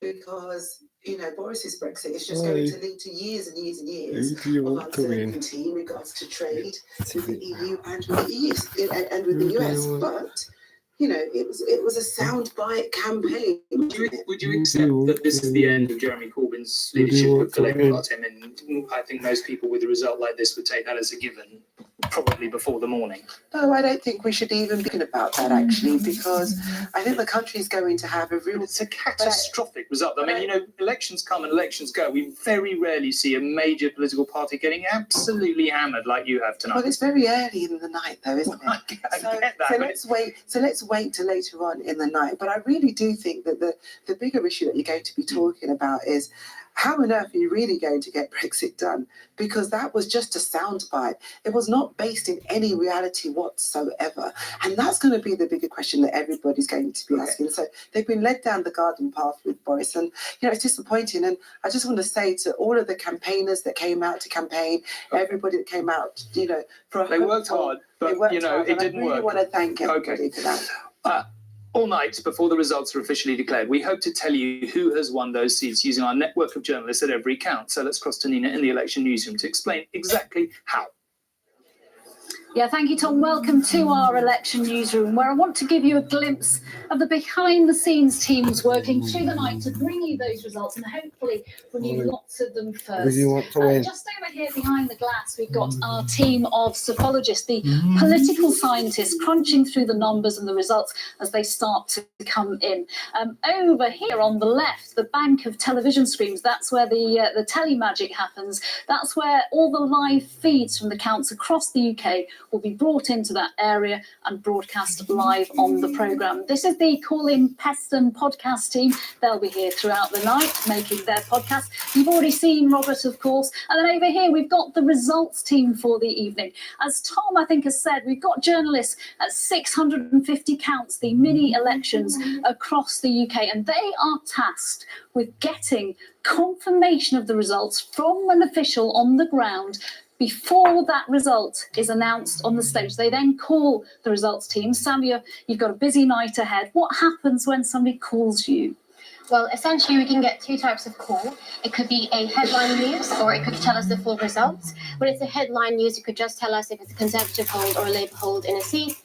because, Boris's Brexit is just going to lead to years and years and years of uncertainty in regards to trade with the EU and with the EU and with the US. But it was a soundbite campaign. Would you accept that this is the end of Jeremy Corbyn's leadership of the Labour Party? I mean, I think most people with a result like this would take that as a given, probably before the morning. No, I don't think we should even be thinking about that, actually, because I think the country is going to have a real... It's a catastrophic result. I mean, elections come and elections go. We very rarely see a major political party getting absolutely hammered like you have tonight. Well, it's very early in the night, though, isn't it? I get that. So let's wait till later on in the night. But I really do think that the bigger issue that you're going to be talking about is how on earth are you really going to get Brexit done? Because that was just a soundbite. It was not based in any reality whatsoever. And that's going to be the bigger question that everybody's going to be asking. So they've been led down the garden path with Boris. And, it's disappointing. And I just want to say to all of the campaigners that came out to campaign, everybody that came out, for a They worked hard, but, it didn't work. I really want to thank everybody for that. All night before the results are officially declared, we hope to tell you who has won those seats using our network of journalists at every count. So let's cross to Nina in the election newsroom to explain exactly how. Yeah, thank you, Tom. Welcome to our election newsroom, where I want to give you a glimpse of the behind-the-scenes teams working through the night to bring you those results and hopefully bring you lots of them first. Just over here behind the glass, we've got our team of psephologists, the political scientists, crunching through the numbers and the results as they start to come in. Over here on the left, the bank of television screens, that's where the telly magic happens. That's where all the live feeds from the counts across the UK will be brought into that area and broadcast live on the programme. This is the Call In Peston podcast team. They'll be here throughout the night making their podcast. You've already seen Robert, of course. And then over here, we've got the results team for the evening. As Tom, I think, has said, we've got journalists at 650 counts, the mini elections across the UK, and they are tasked with getting confirmation of the results from an official on the ground before that result is announced on the stage. They then call the results team. Sam, you've got a busy night ahead. What happens when somebody calls you? Well, essentially, we can get two types of call. It could be a headline news, or it could tell us the full results. When it's a headline news, it could just tell us if it's a Conservative hold or a Labour hold in a seat.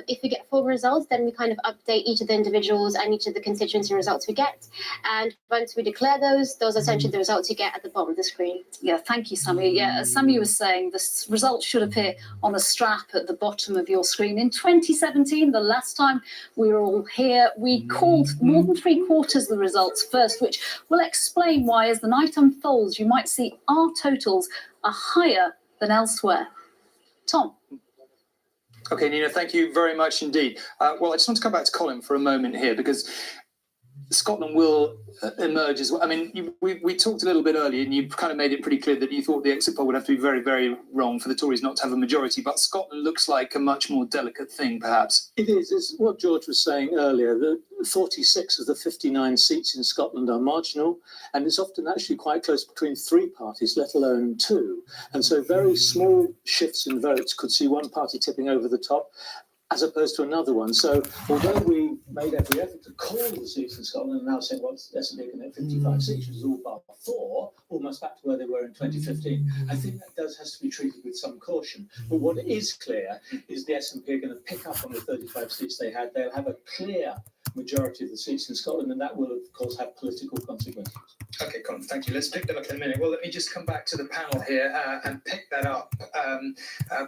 If we get full results, then we kind of update each of the individuals and each of the constituency results we get. And once we declare those are essentially the results you get at the bottom of the screen. Yeah, thank you, Sammy. Yeah, as Sammy was saying, the results should appear on a strap at the bottom of your screen. In 2017, the last time we were all here, we called more than 3/4 the results first, which will explain why, as the night unfolds, you might see our totals are higher than elsewhere. Tom. Okay, Nina, thank you very much indeed. Well, I just want to come back to Colin for a moment here, because Scotland will emerge as well. I mean, we talked a little bit earlier, and you kind of made it pretty clear that you thought the exit poll would have to be very, very wrong for the Tories not to have a majority. But Scotland looks like a much more delicate thing, perhaps. It is. It's what George was saying earlier. The 46 of the 59 seats in Scotland are marginal, and it's often actually quite close between three parties, let alone two. And so very small shifts in votes could see one party tipping over the top, as opposed to another one. So although we made every effort to call the seats in Scotland and now saying, well, SNP can get 55 seats, which is all bar 4, almost back to where they were in 2015, I think that has to be treated with some caution. But what is clear is the SNP are going to pick up on the 35 seats they had. They'll have a clear majority of the seats in Scotland, and that will, of course, have political consequences. Okay, Colin, thank you. Let's pick that up in a minute. Well, let me just come back to the panel here and pick that up,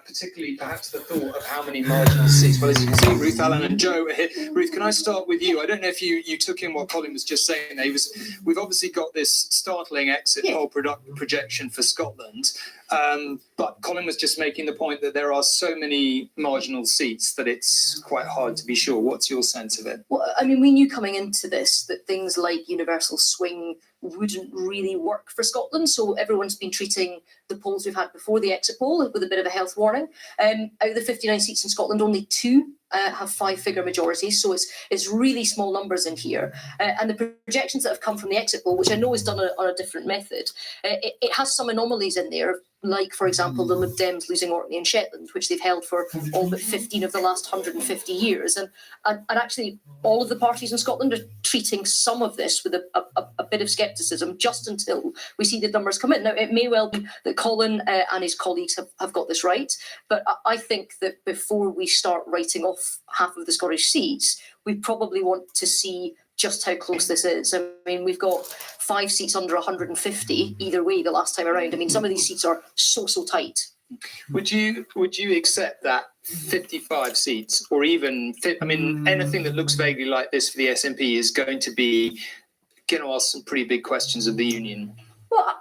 particularly perhaps the thought of how many marginal seats. Well, as you can see, Ruth Allen and Joe are here. Ruth, can I start with you? I don't know if you took in what Colin was just saying there. We've obviously got this startling exit poll projection for Scotland, but Colin was just making the point that there are so many marginal seats that it's quite hard to be sure. What's your sense of it? Well, I mean, we knew coming into this that things like universal swing wouldn't really work for Scotland. So everyone's been treating the polls we've had before the exit poll with a bit of a health warning. Out of the 59 seats in Scotland, only 2 have 5-figure majorities, so it's really small numbers in here. And the projections that have come from the exit poll, which I know is done on a different method, it has some anomalies in there, like, for example, the Lib Dems losing Orkney and Shetland, which they've held for all but 15 of the last 150 years. And actually, all of the parties in Scotland are treating some of this with a bit of scepticism just until we see the numbers come in. Now, it may well be that Colin and his colleagues have got this right, but I think that before we start writing off half of the Scottish seats, we probably want to see just how close this is. I mean, we've got 5 seats under 150 either way the last time around. I mean, some of these seats are so tight. Would you accept that 55 seats, or even anything that looks vaguely like this for the SNP is going to ask some pretty big questions of the union? Well,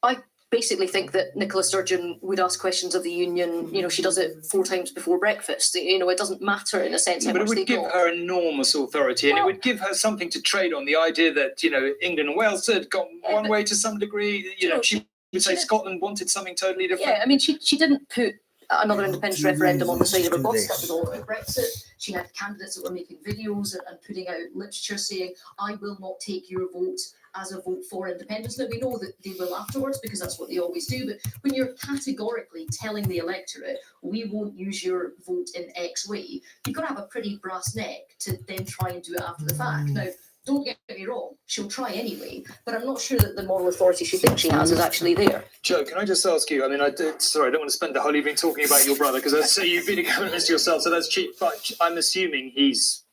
I basically think that Nicola Sturgeon would ask questions of the union. She does it 4 times before breakfast. It doesn't matter in a sense how But it much they would give got. her enormous authority, and it would give her something to trade on. The idea that England and Wales had gone one way to some degree. She would say Scotland wanted something totally different. Yeah, I mean, she didn't put another independence referendum on the side of her bus. That was all about Brexit. She had candidates that were making videos and putting out literature saying, "I will not take your vote as a vote for independence." Now, we know that they will afterwards because that's what they always do. But when you're categorically telling the electorate, "We won't use your vote in X way," you've got to have a pretty brass neck to then try and do it after the fact. Now, don't get me wrong, she'll try anyway, but I'm not sure that the moral authority she thinks she has is actually there. Joe, can I just ask you? I mean, sorry, I don't want to spend the whole evening talking about your brother because I say you've been a government minister yourself, so that's cheap. But I'm assuming he's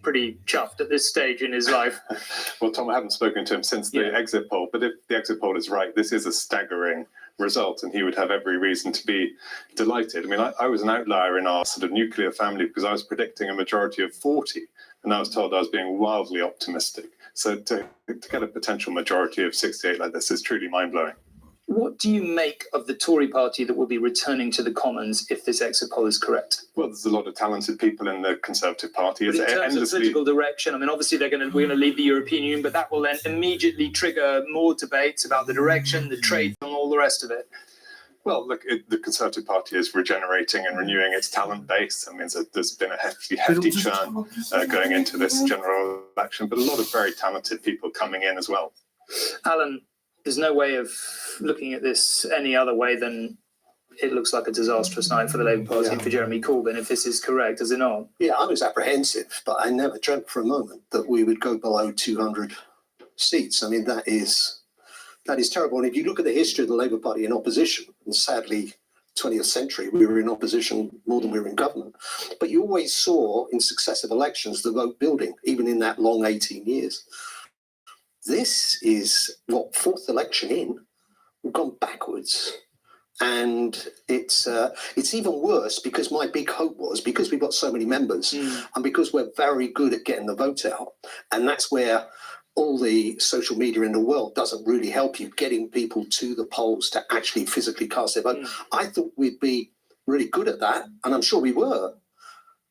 pretty chuffed at this stage in his life. Well, Tom, I haven't spoken to him since the exit poll, but if the exit poll is right, this is a staggering result, and he would have every reason to be delighted. I mean, I was an outlier in our sort of nuclear family because I was predicting a majority of 40, and I was told I was being wildly optimistic. So to get a potential majority of 68 like this is truly mind-blowing. What do you make of the Tory party that will be returning to the Commons if this exit poll is correct? Well, there's a lot of talented people in the Conservative Party. But in terms of political direction, I mean, obviously we're going to leave the European Union, but that will then immediately trigger more debates about the direction, the trade, and all the rest of it. Well, look, the Conservative Party is regenerating and renewing its talent base. I mean, there's been a hefty churn going into this general election, but a lot of very talented people coming in as well. Alan, there's no way of looking at this any other way than it looks like a disastrous night for the Labour Party and for Jeremy Corbyn, if this is correct, is it not? Yeah, I was apprehensive, but I never dreamt for a moment that we would go below 200 seats. I mean, that is terrible. And if you look at the history of the Labour Party in opposition, and sadly, 20th century, we were in opposition more than we were in government. But you always saw in successive elections the vote building, even in that long 18 years. This is what, 4th election in, we've gone backwards. And it's even worse because my big hope was, because we've got so many members and because we're very good at getting the vote out, and that's where all the social media in the world doesn't really help you getting people to the polls to actually physically cast their vote. I thought we'd be really good at that, and I'm sure we were,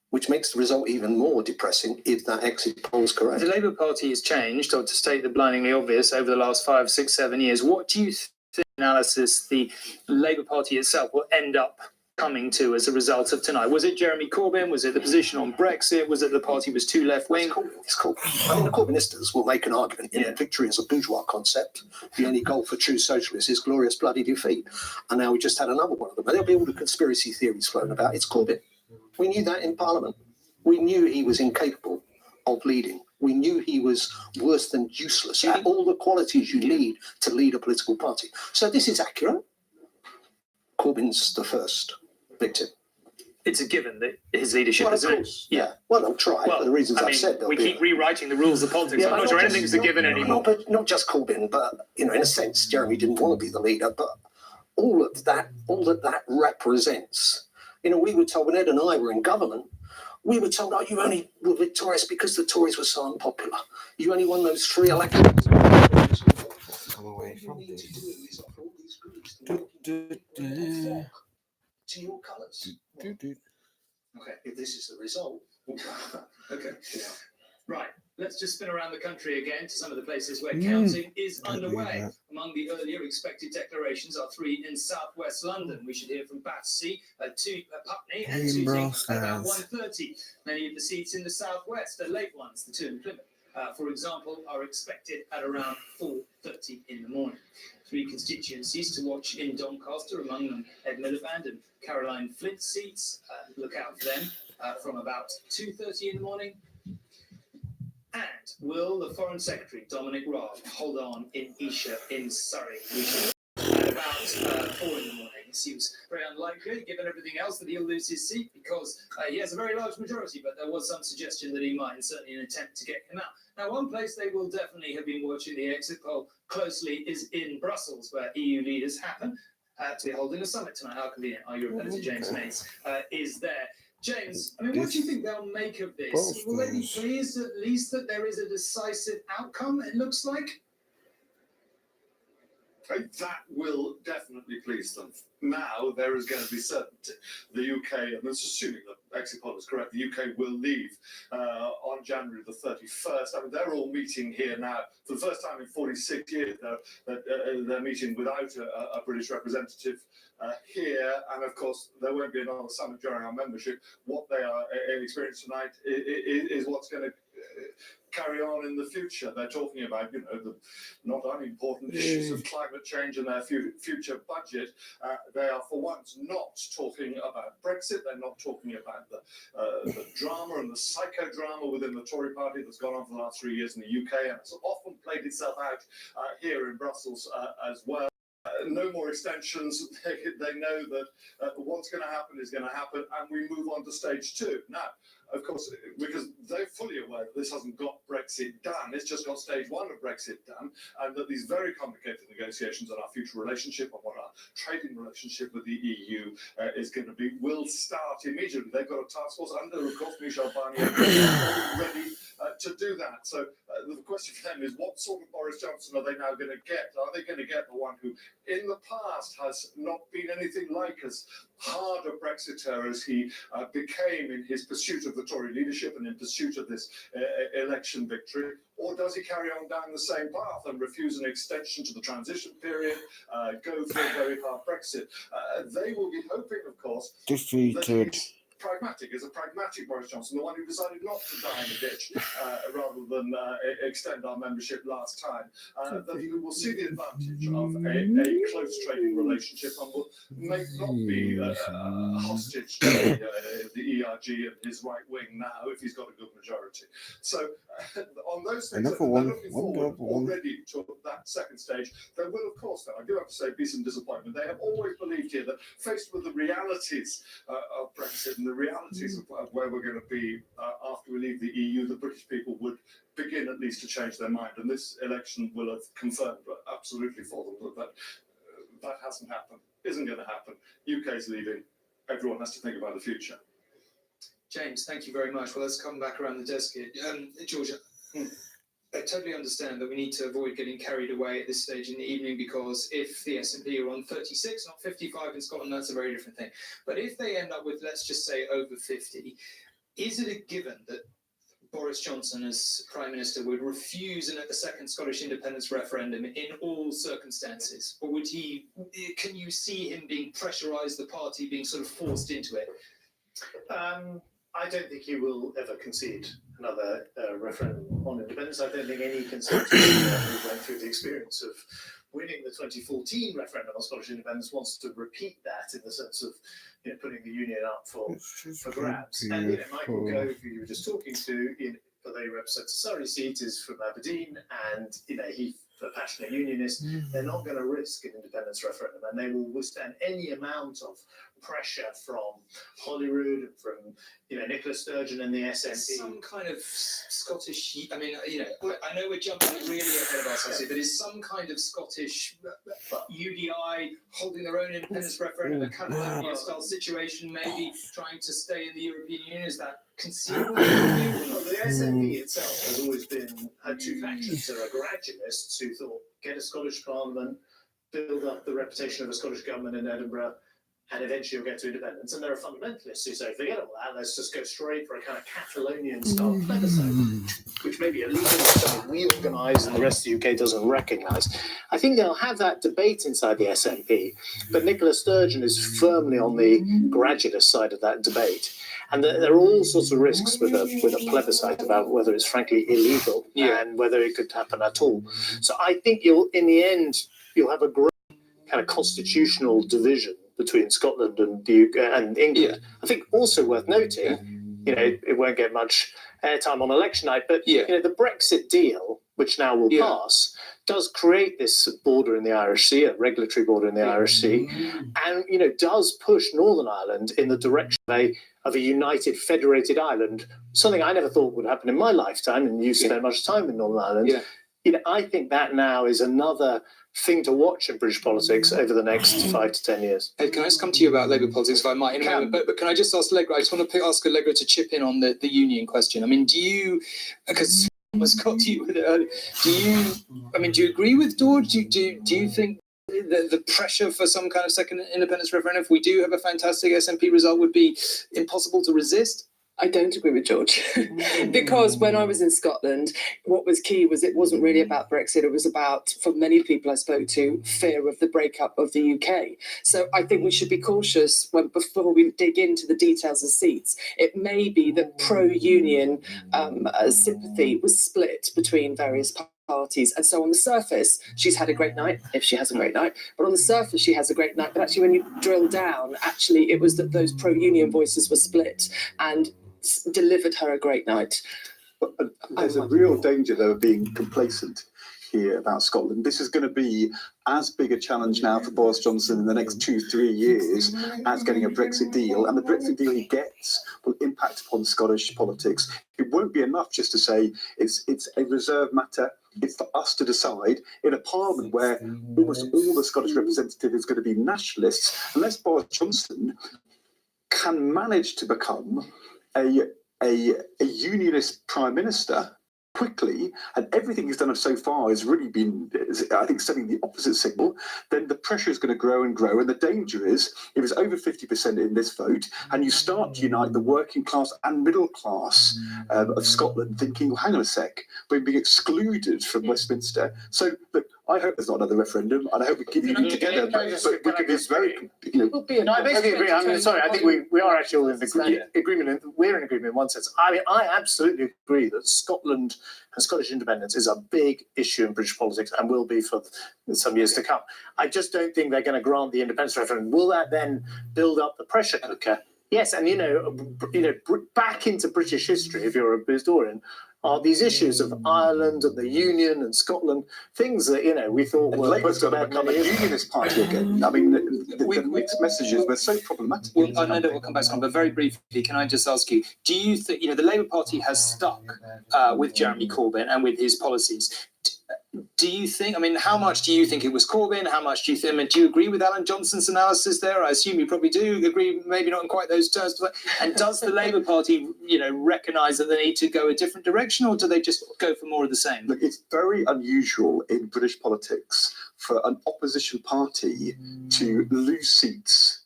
which makes the result even more depressing if that exit poll is correct. The Labour Party has changed, or to state the blindingly obvious, over the last 5, 6, 7 years. What do you think, analysis, the Labour Party itself will end up coming to as a result of tonight? Was it Jeremy Corbyn? Was it the position on Brexit? Was it the party was too left-wing? It's Corbyn. I mean, the Corbynistas will make an argument. Victory is a bourgeois concept. The only goal for true socialists is glorious bloody defeat. And now we just had another one of them. And there'll be all the conspiracy theories flown about. It's Corbyn. We knew that in Parliament. We knew he was incapable of leading. We knew he was worse than useless at all the qualities you need to lead a political party. So this is accurate. Corbyn's the first victim. It's a given that his leadership, Well, of isn't it? course. Yeah. Well, they'll try for the reasons I've said. We keep rewriting the rules of politics. I'm not sure anything's a given anymore. Not just Corbyn, but in a sense, Jeremy didn't want to be the leader. But all that represents. We were told when Ed and I were in government, we were told, "Oh, you only were victorious because the Tories were so unpopular. You only won those 3 elections." Come away from this. To your colours. Okay. If this is the result. Okay. Right. let's just spin around the country again to some of the places where counting is Don't do underway. that. Among the earlier expected declarations are 3 in southwest London. We should hear from Battersea, 2 Putney, and Hey, 2 bro, at about stars. 1:30. Many of the seats in the southwest are late ones, the 2 in Plymouth, for example, are expected at around 4:30 in the morning. 3 constituencies to watch in Doncaster, among them Ed Miliband and Caroline Flint seats. Look out for them from about 2:30 in the morning. And will the Foreign Secretary, Dominic Raab, hold on in Esher in Surrey? We should at about 4 in the morning. It seems very unlikely, given everything else, that he'll lose his seat because he has a very large majority, but there was some suggestion that he might, and certainly an attempt to get him out. Now, one place they will definitely have been watching the exit poll closely is in Brussels, where EU leaders happen to be holding a summit tonight. How convenient. Our Europe editor, James Mates, is there. James, I mean, what do you think they'll make of this? Will they be pleased at least that there is a decisive outcome, it looks like? That will definitely please them. Now there is going to be certainty. The UK, and that's assuming that exit poll is correct, the UK will leave on January the 31st. I mean, they're all meeting here now for the first time in 46 years. They're meeting without a British representative here, and of course there won't be another summit during our membership. What they are experiencing tonight is what's going to carry on in the future. They're talking about, you know, the not unimportant issues of climate change and their future budget. They are, for once, not talking about Brexit. They're not talking about the drama and the psychodrama within the Tory party that's gone on for the last 3 years in the UK, and it's often played itself out here in Brussels as well. No more extensions. They know that what's going to happen is going to happen, and we move on to stage 2. Now, of course, because they're fully aware that this hasn't got Brexit done, it's just got stage 1 of Brexit done, and that these very complicated negotiations on our future relationship and what our trading relationship with the EU is going to be will start immediately. They've got a task force under, of course, Michel Barnier, ready to do that. So the question for them is, what sort of Boris Johnson are they now going to get? Are they going to get the one who, in the past, has not been anything like as hard a Brexiteer as he became in his pursuit of the Tory leadership and in pursuit of this election victory? Or does he carry on down the same path and refuse an extension to the transition period, go for a very hard Brexit? They will be hoping, of course, Defeated. that he's pragmatic, is a pragmatic Boris Johnson, the one who decided not to die in a ditch rather than extend our membership last time, that he will see the advantage of a close trading relationship and will not be hostage to the ERG and his right wing now if he's got a good majority. So on those things, Another they're one, looking one forward other one. already to that second stage. There will, of course, though, I do have to say, be some disappointment. They have always believed here that faced with the realities of Brexit and the realities of where we're going to be after we leave the EU, the British people would begin at least to change their mind. And this election will have confirmed absolutely for them that hasn't happened, isn't going to happen. UK's leaving. Everyone has to think about the future. James, thank you very much. Well, let's come back around the desk here. Georgia, I totally understand that we need to avoid getting carried away at this stage in the evening, because if the SNP are on 36, not 55 in Scotland, that's a very different thing. But if they end up with, let's just say, over 50, is it a given that Boris Johnson, as Prime Minister, would refuse a second Scottish independence referendum in all circumstances? Or would he, can you see him being pressurised, the party being sort of forced into it? I don't think he will ever concede another referendum on independence. I don't think any Conservative who went through the experience of winning the 2014 referendum on Scottish independence wants to repeat that, in the sense of, you know, putting the union up for grabs. And, you know, Michael Gove, who you were just talking to, although he represents a Surrey seat, is from Aberdeen, and, you know, he's a passionate unionist. They're not going to risk an independence referendum, and they will withstand any amount of pressure from Holyrood, from, you know, Nicola Sturgeon and the SNP. Some kind of Scottish, I mean, you know, I know we're jumping really ahead of ourselves here, but is some kind of Scottish UDI holding their own independence referendum, a Catalonia style situation, maybe trying to stay in the European Union? Is that conceivable? Well, the SNP itself has always had two factions. There are gradualists who thought, get a Scottish Parliament, build up the reputation of a Scottish government in Edinburgh, and eventually you'll get to independence. And there are fundamentalists who say, forget all that, let's just go straight for a kind of Catalonian style plebiscite, which maybe at least is something we organise and the rest of the UK doesn't recognise. I think they'll have that debate inside the SNP, but Nicola Sturgeon is firmly on the gradualist side of that debate. And there are all sorts of risks with a plebiscite about whether it's frankly illegal and whether it could happen at all. So I think in the end, you'll have a great kind of constitutional division between Scotland and the UK and England. I think also worth noting, it won't get much airtime on election night, but the Brexit deal, which now will pass, does create this border in the Irish Sea, a regulatory border in the Irish Sea, and does push Northern Ireland in the direction of a united, federated Ireland. Something I never thought would happen in my lifetime, and you spent much time in Northern Ireland. I think that now is another thing to watch in British politics over the next 5 to 10 years. Ed, can I just come to you about Labour politics, if I might, in a moment? But can I just ask Allegra? I just want to ask Allegra to chip in on the union question. I mean, do you, because almost got to you with it earlier, do you agree with Dawn? Do you think the pressure for some kind of second independence referendum, if we do have a fantastic SNP result, would be impossible to resist? I don't agree with George because when I was in Scotland, what was key was it wasn't really about Brexit. It was about, for many people I spoke to, fear of the breakup of the UK. So I think we should be cautious before we dig into the details of seats. It may be that pro-union sympathy was split between various parties. And so on the surface, she's had a great night, if she has a great night. But on the surface, she has a great night. But actually, when you drill down, actually, it was that those pro-union voices were split and delivered her a great night. There's a real danger, though, of being complacent here about Scotland. This is going to be as big a challenge now for Boris Johnson in the next 2-3 years as getting a Brexit deal. And the Brexit deal he gets will impact upon Scottish politics. It won't be enough just to say it's a reserved matter. It's for us to decide in a parliament where almost all the Scottish representative is going to be nationalists. Unless Boris Johnson can manage to become a unionist prime minister quickly, and everything he's done so far has really been, I think, setting the opposite signal, then the pressure is going to grow and grow. And the danger is, if it's over 50% in this vote, and you start to unite the working class and middle class of Scotland, thinking, well, hang on a sec, we're being excluded from Westminster. So, look, I hope there's not another referendum, and I hope we keep it together. But we can be very, No, I basically agree. I think we are actually all in agreement. We're in agreement in one sense. I mean, I absolutely agree that Scotland and Scottish independence is a big issue in British politics and will be for some years to come. I just don't think they're going to grant the independence referendum. Will that then build up the pressure cooker? Yes, and back into British history, if you're a historian, are these issues of Ireland and the Union and Scotland, things that, we thought were Labour's going to become a unionist party again. I mean, the mixed messages were so problematic. Well, I know that we'll come back to Scotland, but very briefly, can I just ask you, do you think, the Labour Party has stuck with Jeremy Corbyn and with his policies? Do you think, how much do you think it was Corbyn? How much do you think, do you agree with Alan Johnson's analysis there? I assume you probably do agree, maybe not in quite those terms. But, and does the Labour Party, recognise that they need to go a different direction, or do they just go for more of the same? Look, it's very unusual in British politics for an opposition party to lose seats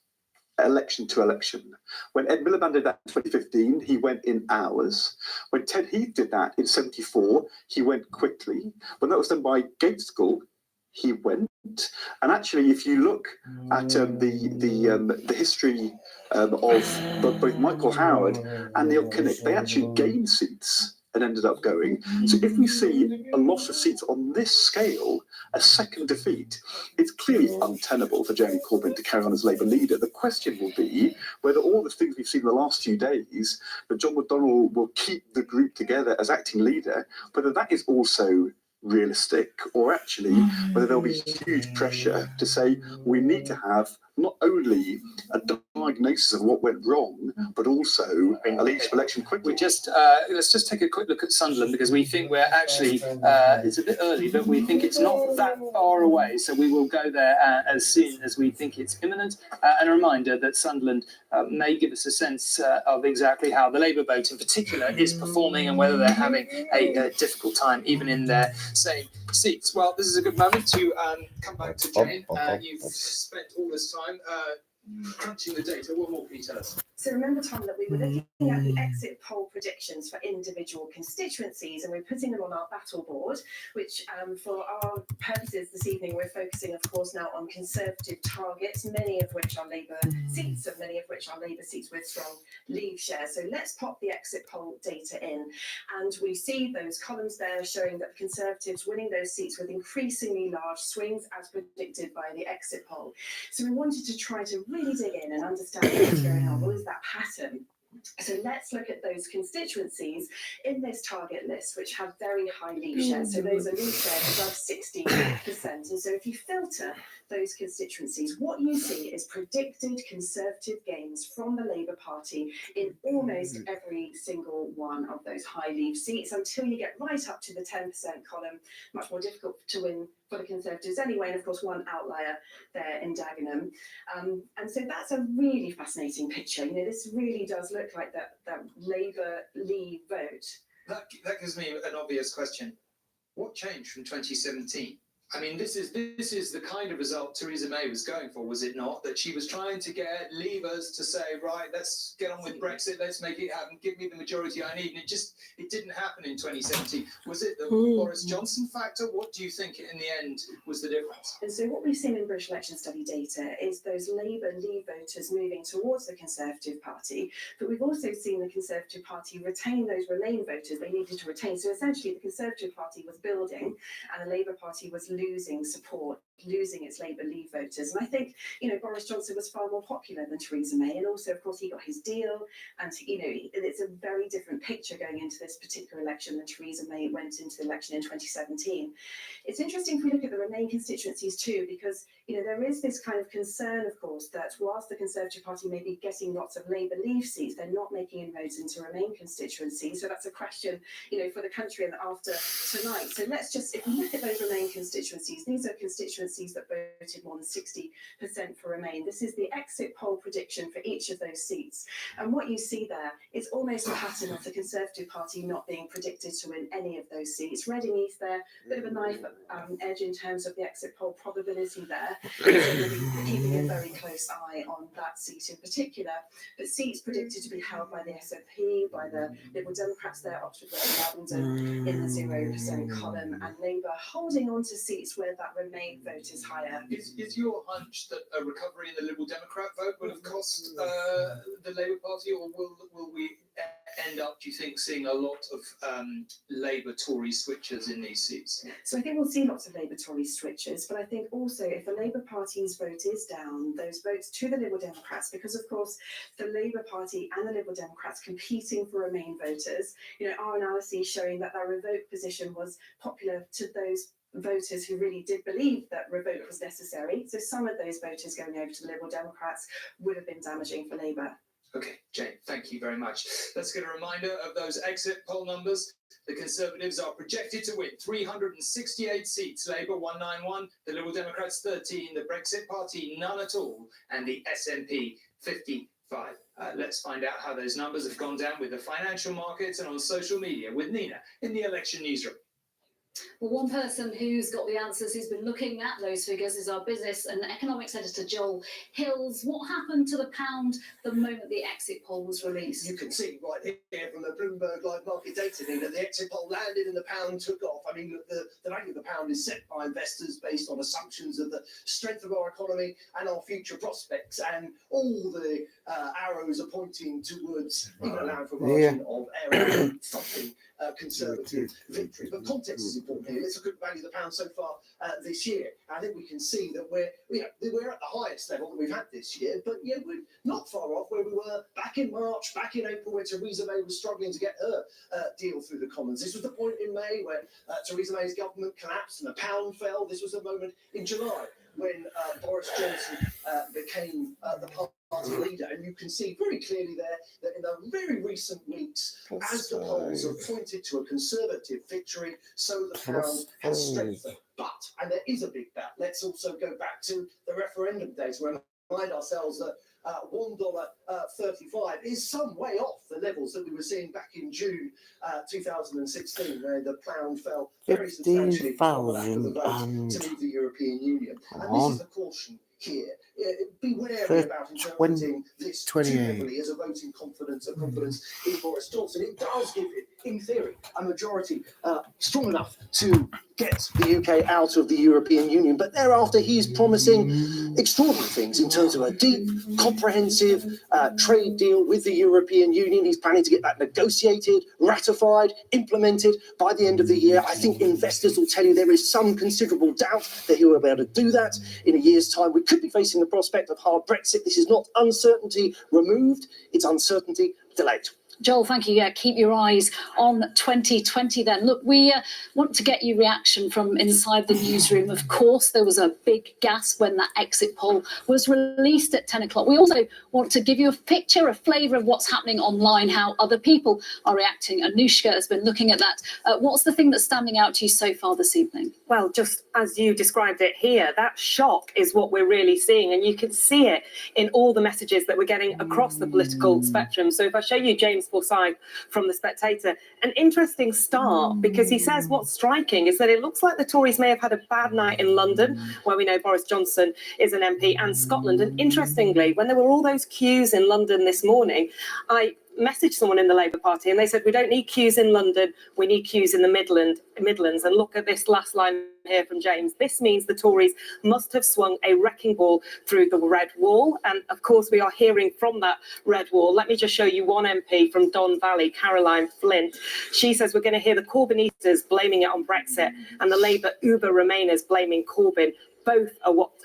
election to election. When Ed Miliband did that in 2015, he went in hours. When Ted Heath did that in 74, he went quickly. When that was done by Gaitskell, he went. And actually, if you look at the history of both Michael Howard and Neil Kinnock, they actually gained seats and ended up going. So if we see a loss of seats on this scale, a second defeat, it's clearly untenable for Jeremy Corbyn to carry on as Labour leader. The question will be whether all the things we've seen in the last few days, that John McDonnell will keep the group together as acting leader, whether that is also realistic, or actually whether there'll be huge pressure to say we need to have not only a diagnosis of what went wrong, but also a leadership election quickly. Let's just take a quick look at Sunderland, because we think we're actually, it's a bit early, but we think it's not that far away. So we will go there as soon as we think it's imminent. And a reminder that Sunderland may give us a sense of exactly how the Labour vote in particular is performing, and whether they're having a difficult time even in their same seats. Well, this is a good moment to come back to Jane. You've spent all this time crunching the data. What more can you tell us? So remember, Tom, that we were looking at the exit poll predictions for individual constituencies, and we're putting them on our battle board, which for our purposes this evening, we're focusing, of course, now on Conservative targets, many of which are Labour seats and many of which are Labour seats with strong Leave shares. So let's pop the exit poll data in, and we see those columns there showing that the Conservatives winning those seats with increasingly large swings as predicted by the exit poll. So we wanted to try to really dig in and understand what's going on. What is that pattern? So let's look at those constituencies in this target list, which have very high Leave shares. So those are Leave shares above 60%. And so if you filter those constituencies, what you see is predicted Conservative gains from the Labour Party in almost every single one of those high Leave seats until you get right up to the 10% column. Much more difficult to win for the Conservatives anyway, and of course one outlier there in Dagenham. And so that's a really fascinating picture. You know, this really does look like that Labour Leave vote. That gives me an obvious question. What changed from 2017? I mean, this is the kind of result Theresa May was going for, was it not? That she was trying to get Leavers to say, right, let's get on with Brexit, let's make it happen, give me the majority I need. And it didn't happen in 2017. Was it the Boris Johnson factor? What do you think in the end was the difference? And so what we've seen in British election study data is those Labour Leave voters moving towards the Conservative Party, but we've also seen the Conservative Party retain those Remain voters they needed to retain. So essentially the Conservative Party was building and the Labour Party was losing support, losing its Labour Leave voters. And I think, you know, Boris Johnson was far more popular than Theresa May. And also, of course, he got his deal. And, you know, it's a very different picture going into this particular election than Theresa May went into the election in 2017. It's interesting if we look at the Remain constituencies too, because, you know, there is this kind of concern, of course, that whilst the Conservative Party may be getting lots of Labour Leave seats, they're not making inroads into Remain constituencies. So that's a question, you know, for the country and after tonight. So let's just, if we look at those Remain constituencies, these are constituencies that voted more than 60% for Remain. This is the exit poll prediction for each of those seats. And what you see there is almost a pattern of the Conservative Party not being predicted to win any of those seats. Reading East there, a bit of a knife edge in terms of the exit poll probability there. So we'll be keeping a very close eye on that seat in particular. But seats predicted to be held by the SNP, by the Liberal Democrats there, Oxford, Lavender in the 0% column, and Labour holding on to seats where that Remain vote is higher. Is your hunch that a recovery in the Liberal Democrat vote will have cost the Labour Party, or will we end up, do you think, seeing a lot of Labour Tory switchers in these seats? So I think we'll see lots of Labour Tory switchers, but I think also if the Labour Party's vote is down, those votes to the Liberal Democrats, because of course the Labour Party and the Liberal Democrats competing for Remain voters, you know, our analysis showing that their revoke position was popular to those voters who really did believe that revoke was necessary. So some of those voters going over to the Liberal Democrats would have been damaging for Labour. Okay, Jane, thank you very much. Let's get a reminder of those exit poll numbers. The Conservatives are projected to win 368 seats, Labour 191, the Liberal Democrats 13, the Brexit Party none at all, and the SNP 55. Let's find out how those numbers have gone down with the financial markets and on social media with Nina in the election newsroom. Well, one person who's got the answers, who's been looking at those figures, is our business and economics editor, Joel Hills. What happened to the pound the moment the exit poll was released? You can see right here from the Bloomberg Live Market data that the exit poll landed and the pound took off. I mean, the value of the pound is set by investors based on assumptions of the strength of our economy and our future prospects, and all the arrows are pointing towards allowing for a margin of error, something conservative victory. But context is important here. Let's look at the value of the pound so far this year. I think we can see that we're at the highest level that we've had this year, but we're not far off where we were back in March, back in April, when Theresa May was struggling to get her deal through the Commons. This was the point in May where Theresa May's government collapsed and the pound fell. This was the moment in July when Boris Johnson became the party leader. And you can see very clearly there that in the very recent weeks, as the polls have pointed to a Conservative victory, so the pound has strengthened. But, and there is a big but, let's also go back to the referendum days where we remind ourselves that $1.35 is some way off the levels that we were seeing back in June 2016, where the pound fell very substantially after the vote to leave the European Union. And this is the caution here. Be wary about interpreting this too heavily as a vote in confidence in Boris Johnson. It does give it, in theory, a majority strong enough to get the UK out of the European Union. But thereafter, he's promising extraordinary things in terms of a deep, comprehensive trade deal with the European Union. He's planning to get that negotiated, ratified, implemented by the end of the year. I think investors will tell you there is some considerable doubt that he will be able to do that in a year's time. We could be facing the prospect of hard Brexit. This is not uncertainty removed, it's uncertainty delayed. Joel, thank you. Yeah, keep your eyes on 2020 then. Look, we want to get your reaction from inside the newsroom. Of course, there was a big gasp when that exit poll was released at 10 o'clock. We also want to give you a picture, a flavour of what's happening online, how other people are reacting. Anushka has been looking at that. What's the thing that's standing out to you so far this evening? Well, just as you described it here, that shock is what we're really seeing. And you can see it in all the messages that we're getting across the political spectrum. So if I show you James Forsyth from The Spectator, an interesting start, because he says what's striking is that it looks like the Tories may have had a bad night in London, where we know Boris Johnson is an MP, and Scotland. And interestingly, when there were all those queues in London this morning, I messaged someone in the Labour Party and they said, we don't need queues in London, we need queues in the Midlands. And look at this last line here from James. This means the Tories must have swung a wrecking ball through the red wall. And of course, we are hearing from that red wall. Let me just show you one MP from Don Valley, Caroline Flint. She says we're going to hear the Corbynistas blaming it on Brexit and the Labour Uber Remainers blaming Corbyn. Both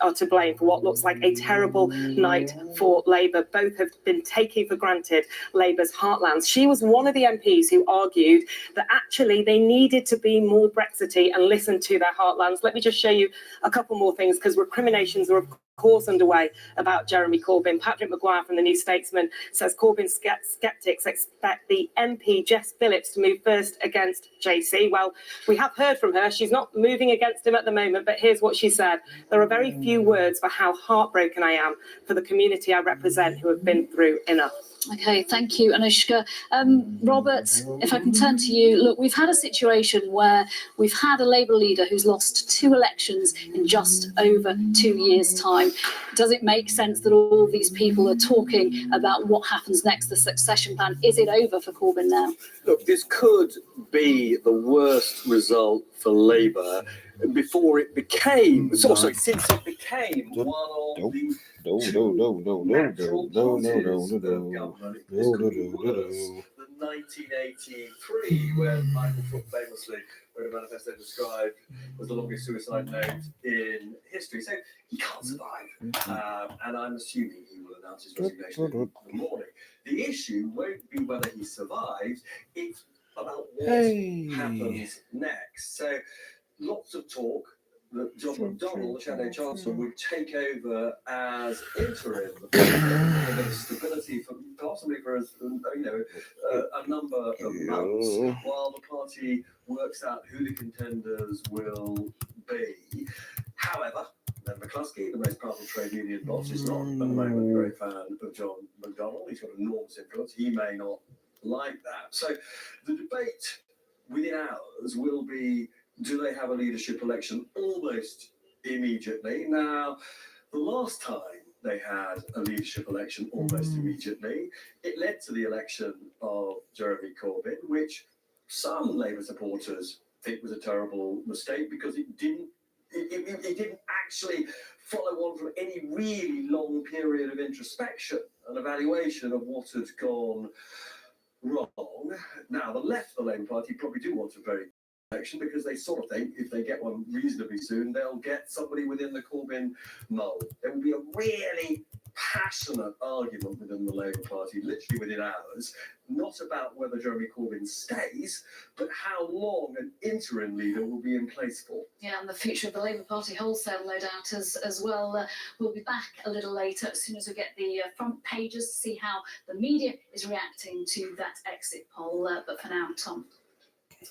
are to blame for what looks like a terrible night for Labour. Both have been taking for granted Labour's heartlands. She was one of the MPs who argued that actually they needed to be more Brexity and listen to their heartlands. Let me just show you a couple more things, because recriminations are of course underway about Jeremy Corbyn. Patrick Maguire from the New Statesman says Corbyn skeptics expect the MP Jess Phillips to move first against JC. Well, we have heard from her. She's not moving against him at the moment, but here's what she said. There are very few words for how heartbroken I am for the community I represent who have been through enough. Okay, thank you, Anushka. Robert, if I can turn to you. Look, we've had a situation where we've had a Labour leader who's lost 2 elections in just over 2 years' time. Does it make sense that all these people are talking about what happens next, the succession plan? Is it over for Corbyn now? Look, this could be the worst result for Labour before it became, since it became one of the natural parties of government. This could be worse than 1983, where Michael Foot famously wrote a manifesto described as the longest suicide note in history. So he can't survive, and I'm assuming he will announce his resignation in the morning. The issue won't be whether he survives, it's about what happens next. So lots of talk that John McDonnell, the Shadow Chancellor, would take over as interim, a bit of stability for possibly for a number of months, while the party works out who the contenders will be. However, then McCluskey, the most powerful trade union boss, is not at the moment a great fan of John McDonnell. He's got enormous influence. He may not like that. So the debate within hours will be, do they have a leadership election almost immediately? Now, the last time they had a leadership election almost immediately, it led to the election of Jeremy Corbyn, which some Labour supporters think was a terrible mistake because it didn't actually follow on from any really long period of introspection and evaluation of what had gone wrong. Now, the left of the Labour Party probably do want a very election because they sort of think if they get one reasonably soon, they'll get somebody within the Corbyn mould. There will be a really passionate argument within the Labour Party, literally within hours, not about whether Jeremy Corbyn stays, but how long an interim leader will be in place for. Yeah, and the future of the Labour Party wholesale, no doubt, as well. We'll be back a little later as soon as we get the front pages to see how the media is reacting to that exit poll. But for now, Tom.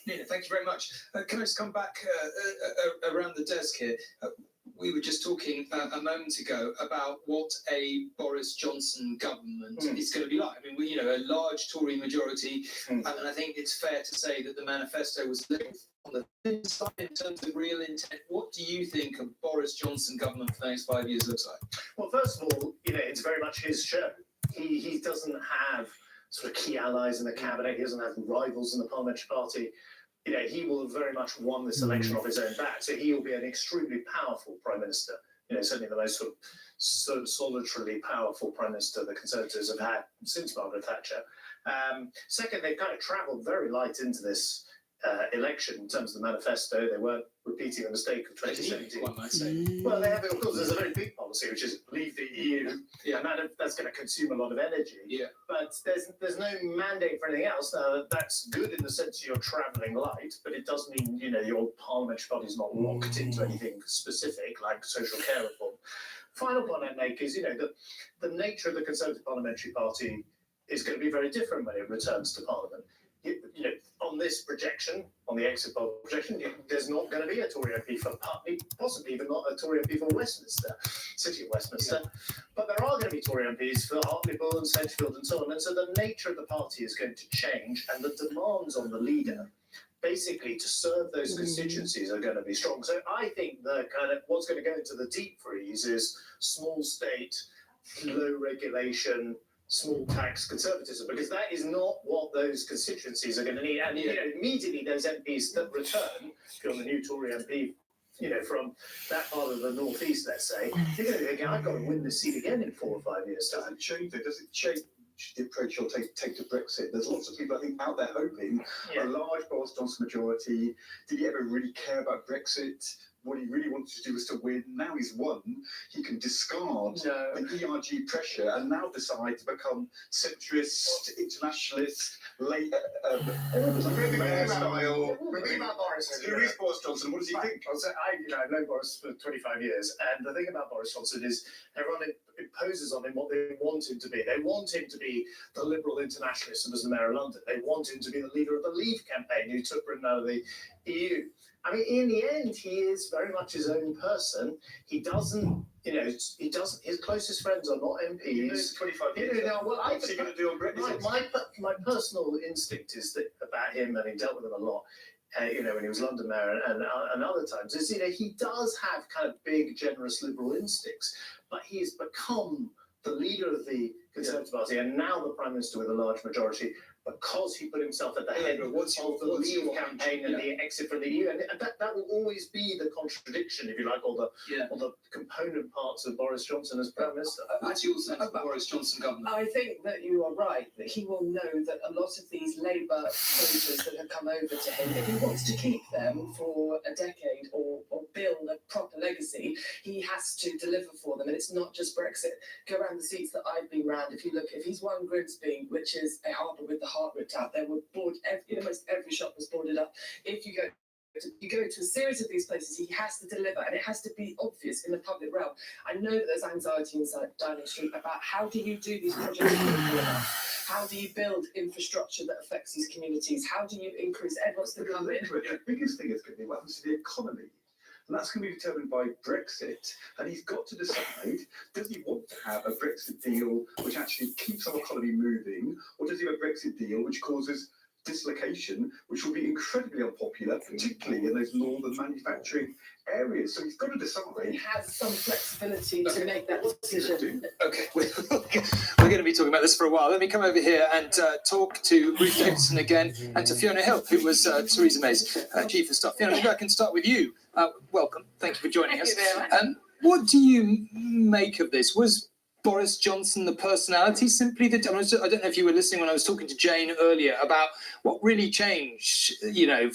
Nina, thank you very much. Can I just come back around the desk here? we were just talking a moment ago about what a Boris Johnson government is going to be like. I mean, a large Tory majority, and I think it's fair to say that the manifesto was little on the thin side in terms of real intent. What do you think a Boris Johnson government for the next 5 years looks like? Well, first of all, it's very much his show. He doesn't have sort of key allies in the cabinet. He doesn't have rivals in the parliamentary party. He will have very much won this election off his own back. So he will be an extremely powerful prime minister. Certainly the most sort of solitarily powerful prime minister the Conservatives have had since Margaret Thatcher. Second, they've kind of travelled very light into this election in terms of the manifesto. They weren't repeating the mistake of 2017. One might say. Well, they have, of course, there's a very big policy, which is leave the EU, and that's going to consume a lot of energy. Yeah. But there's no mandate for anything else. Now, that's good in the sense you're travelling light, but it does mean, your parliamentary body's not locked into anything specific, like social care reform. Final point I'd make is, the nature of the Conservative Parliamentary Party is going to be very different when it returns to Parliament. On this projection, on the exit poll projection, there's not going to be a Tory MP for Putney, possibly even not a Tory MP for Westminster, City of Westminster. Yeah. But there are going to be Tory MPs for Hartlepool and Sedgefield and so on. And so the nature of the party is going to change, and the demands on the leader, basically to serve those constituencies, are going to be strong. So I think the kind of what's going to go into the deep freeze is small state, low regulation, small tax conservatism, because that is not what those constituencies are going to need. And immediately those MPs that return, if you're the new Tory MP, from that part of the northeast, let's say, you're going to be thinking, I've got to win this seat again in 4 or 5 years' time. Does it change the approach you'll take to Brexit? There's lots of people, I think, out there hoping a large Boris Johnson majority. Did he ever really care about Brexit? What he really wanted to do was to win. Now he's won, he can discard the ERG pressure and now decide to become centrist, internationalist, style. Who is Boris Johnson? What does he think? I've known Boris for 25 years, and the thing about Boris Johnson is everyone imposes on him what they want him to be. They want him to be the liberal internationalist who was the mayor of London. They want him to be the leader of the Leave campaign who took Britain out of the EU. I mean, in the end, he is very much his own person. He doesn't, his closest friends are not MPs. 25 years. What's he going to do on Brexit? My personal instinct is that about him, and he dealt with him a lot, when he was London mayor and other times, is, he does have kind of big, generous liberal instincts, but he has become the leader of the Conservative Party and now the Prime Minister with a large majority, because he put himself at the head of the Leave campaign and the exit from the EU. And that will always be the contradiction, if you like, or the component parts of Boris Johnson as Prime Minister. That's your sense of the Boris Johnson government. I think that you are right, that he will know that a lot of these Labour voters that have come over to him, if he wants to keep them for a decade or build a proper legacy, he has to deliver for them. And it's not just Brexit. Go around the seats that I've been round. If he's won Grimsby, which is a harbour with the heart ripped out, there were almost every shop was boarded up. If you go to a series of these places, he has to deliver, and it has to be obvious in the public realm. I know that there's anxiety inside Downing Street about how do you do these projects quickly enough? How do you build infrastructure that affects these communities? How do you increase everyone's to come in? The biggest thing is going to be what happens to the economy. And that's going to be determined by Brexit. And he's got to decide, does he want to have a Brexit deal which actually keeps our economy moving, or does he have a Brexit deal which causes dislocation, which will be incredibly unpopular, particularly in those northern manufacturing areas? So he's got to decide. He has some flexibility to make that decision. Okay, we're going to be talking about this for a while. Let me come over here and talk to Ruth Davidson again and to Fiona Hill, who was Theresa May's Chief of Staff. Fiona, maybe I can start with you. Welcome. Thank you for joining us. What do you make of this? Was Boris Johnson the personality simply that, I don't know if you were listening when I was talking to Jane earlier about what really changed,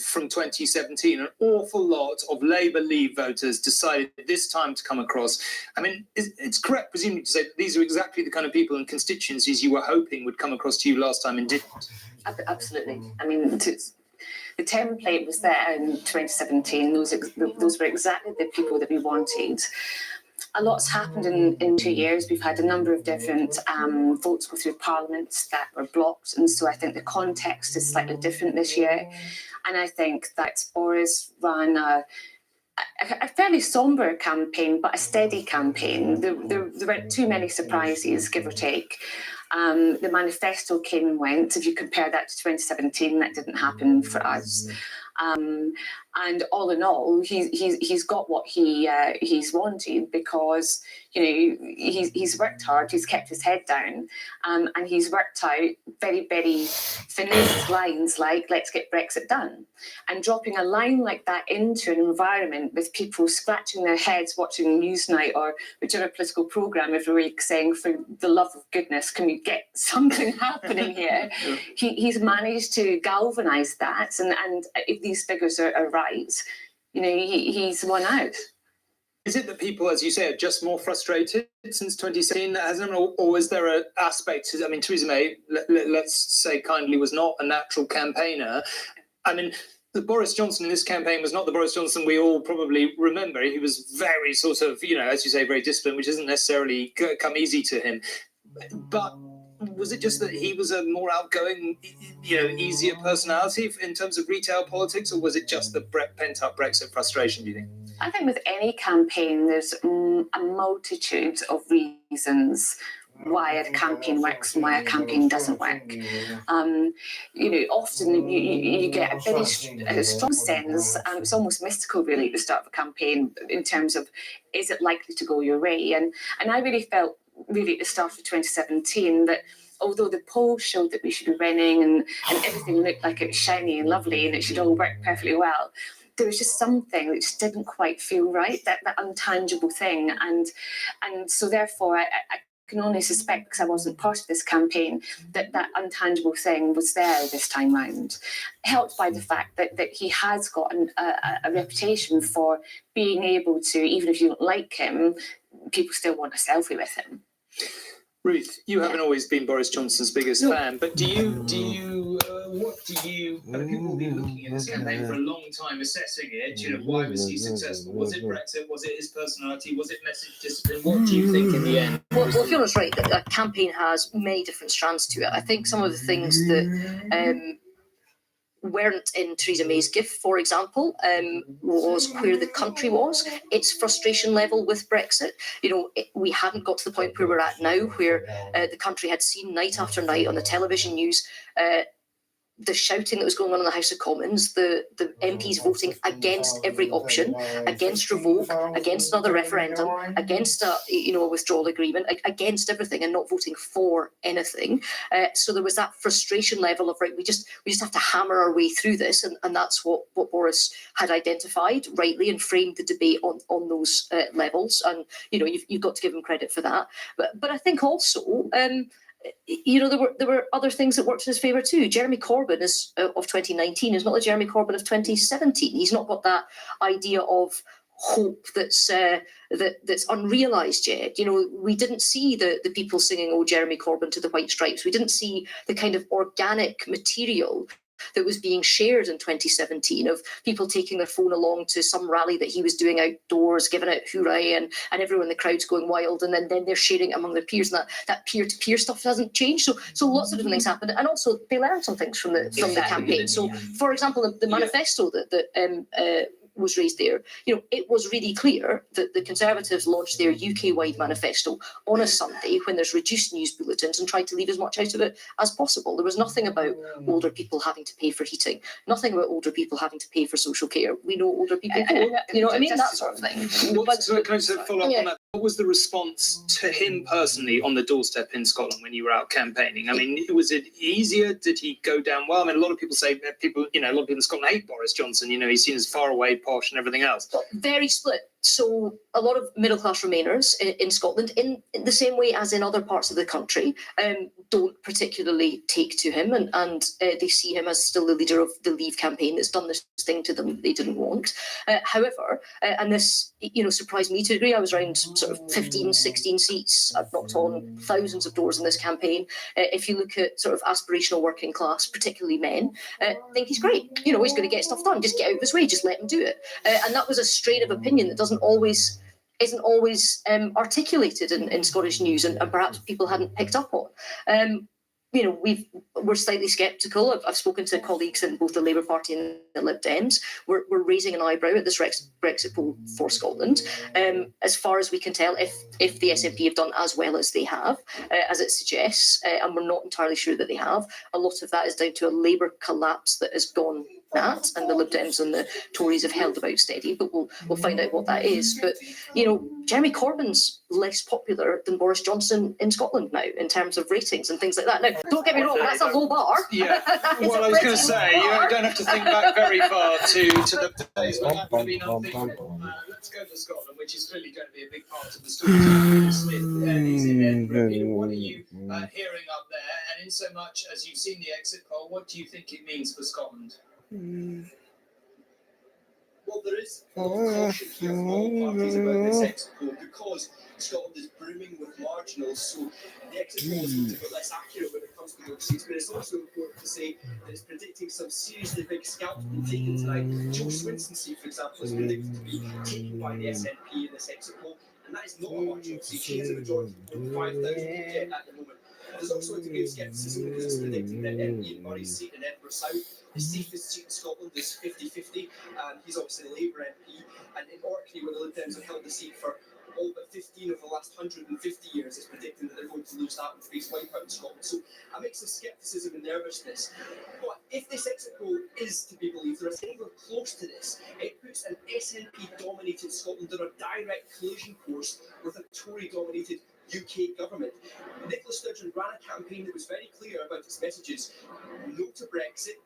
from 2017. An awful lot of Labour Leave voters decided this time to come across. I mean, it's correct, presumably, to say that these are exactly the kind of people and constituencies you were hoping would come across to you last time and didn't. Absolutely. I mean, the template was there in 2017. Those were exactly the people that we wanted. A lot's happened in 2 years. We've had a number of different votes go through Parliament that were blocked. And so I think the context is slightly different this year. And I think that Boris ran a fairly sombre campaign, but a steady campaign. There weren't too many surprises, give or take. The manifesto came and went. If you compare that to 2017, that didn't happen for us. And all in all, he's got what he's wanted, because he's worked hard, he's kept his head down, and he's worked out very, very finesse lines like "let's get Brexit done," and dropping a line like that into an environment with people scratching their heads watching Newsnight or whichever political programme every week, saying, "For the love of goodness, can we get something happening here?" He's managed to galvanise that, and if these figures are right, he's won out. Is it that people, as you say, are just more frustrated since 2016? Or is there an aspect? I mean, Theresa May, let's say kindly, was not a natural campaigner. I mean, the Boris Johnson in this campaign was not the Boris Johnson we all probably remember. He was very sort of, as you say, very disciplined, which isn't necessarily come easy to him. But was it just that he was a more outgoing, easier personality in terms of retail politics, or was it just the pent-up Brexit frustration, do you think? I think with any campaign, there's a multitude of reasons why a campaign works and why a campaign doesn't work. Often you get a very strong sense, it's almost mystical really at the start of a campaign, in terms of, is it likely to go your way? And I really felt really at the start of 2017 that although the polls showed that we should be winning and everything looked like it was shiny and lovely and it should all work perfectly well, there was just something that just didn't quite feel right, that untangible thing. And so therefore I can only suspect, because I wasn't part of this campaign, that untangible thing was there this time round, helped by the fact that he has got a reputation for being able to, even if you don't like him, people still want a selfie with him. Ruth, you haven't always been Boris Johnson's biggest fan, but people will be looking at this campaign for a long time, assessing it. Why was he successful? Was it Brexit? Was it his personality? Was it message discipline? What do you think in the end? Well, Fiona's right that a campaign has many different strands to it. I think some of the things that weren't in Theresa May's gift, for example, was where the country was, its frustration level with Brexit. We hadn't got to the point where we're at now, where the country had seen night after night on the television news the shouting that was going on in the House of Commons, the MPs voting against every option, against revoke, against another referendum, against a withdrawal agreement, against everything, and not voting for anything. So there was that frustration level of, right, we just have to hammer our way through this, and that's what Boris had identified rightly and framed the debate on those levels. And you've got to give him credit for that. But I think also there were other things that worked in his favour too. Jeremy Corbyn of 2019 is not the Jeremy Corbyn of 2017. He's not got that idea of hope that's unrealised yet. We didn't see the people singing "Oh, Jeremy Corbyn" to the White Stripes. We didn't see the kind of organic material that was being shared in 2017 of people taking their phone along to some rally that he was doing outdoors, giving out hooray, and everyone in the crowd's going wild, and then they're sharing it among their peers, and that peer-to-peer stuff hasn't changed. So lots of different things happened, and also they learned some things from the campaign. So, for example, the manifesto that was raised there, it was really clear that the Conservatives launched their UK-wide manifesto on a Sunday when there's reduced news bulletins and tried to leave as much out of it as possible. There was nothing about older people having to pay for heating, nothing about older people having to pay for social care. We know older people, you know what I mean? That sort of thing. Can I just follow up on that? What was the response to him personally on the doorstep in Scotland when you were out campaigning? I mean, was it easier? Did he go down well? I mean, a lot of people say a lot of people in Scotland hate Boris Johnson. He's seen as far away, posh, and everything else. Very split. So a lot of middle-class Remainers in Scotland, in the same way as in other parts of the country, don't particularly take to him, and they see him as still the leader of the Leave campaign that's done this thing to them they didn't want. However, and this surprised me to a degree, I was around sort of 15, 16 seats. I've knocked on thousands of doors in this campaign. If you look at sort of aspirational working class, particularly men, think he's great. He's going to get stuff done. Just get out of his way. Just let him do it. And that was a strain of opinion that isn't always articulated in Scottish news, and perhaps people hadn't picked up on. you know, we're slightly sceptical. I've spoken to colleagues in both the Labour Party and the Lib Dems. We're raising an eyebrow at this Brexit poll for Scotland. As far as we can tell, if the SNP have done as well as they have, as it suggests, and we're not entirely sure that they have, a lot of that is down to a Labour collapse that has gone that, and the Lib Dems and the Tories have held about steady, but we'll find out what that is. But, you know, Jeremy Corbyn's less popular than Boris Johnson in Scotland now in terms of ratings and things like that. Now, don't get me wrong, that's a low bar. Yeah, It's well, a I was going pretty to say, low bar. you don't have to think back very far to the days when that would have been unthinkable. Let's go to Scotland, which is clearly going to be a big part of the story. Smith is in Edinburgh. Peter, what are you hearing up there? And in so much as you've seen the exit poll, what do you think it means for Scotland? Well, there is a lot of caution here from all parties about this exit poll because Scotland is brimming with marginals, so the exit poll is a little bit less accurate when it comes to those seats. But it's also important to say that it's predicting some seriously big scalps being taken tonight. Joe Swinson seat, for example, is predicted to be taken by the SNP in this exit poll, and that is not a marginal seat. She has a majority of 5,000 at the moment. There's also a degree of scepticism because it's predicting that Ian Murray's seat in Edinburgh South, his safest seat in Scotland, is 50-50, and he's obviously a Labour MP. And in Orkney, where the Lib Dems have held the seat for all but 15 of the last 150 years, it's predicting that they're going to lose that and face wipeout in Scotland. So a mix of scepticism and nervousness. But if this exit poll is to be believed, there is anywhere close to this, it puts an SNP-dominated Scotland on a direct collision course with a Tory-dominated UK government. Nicola Sturgeon ran a campaign that was very clear about its messages: no to Brexit,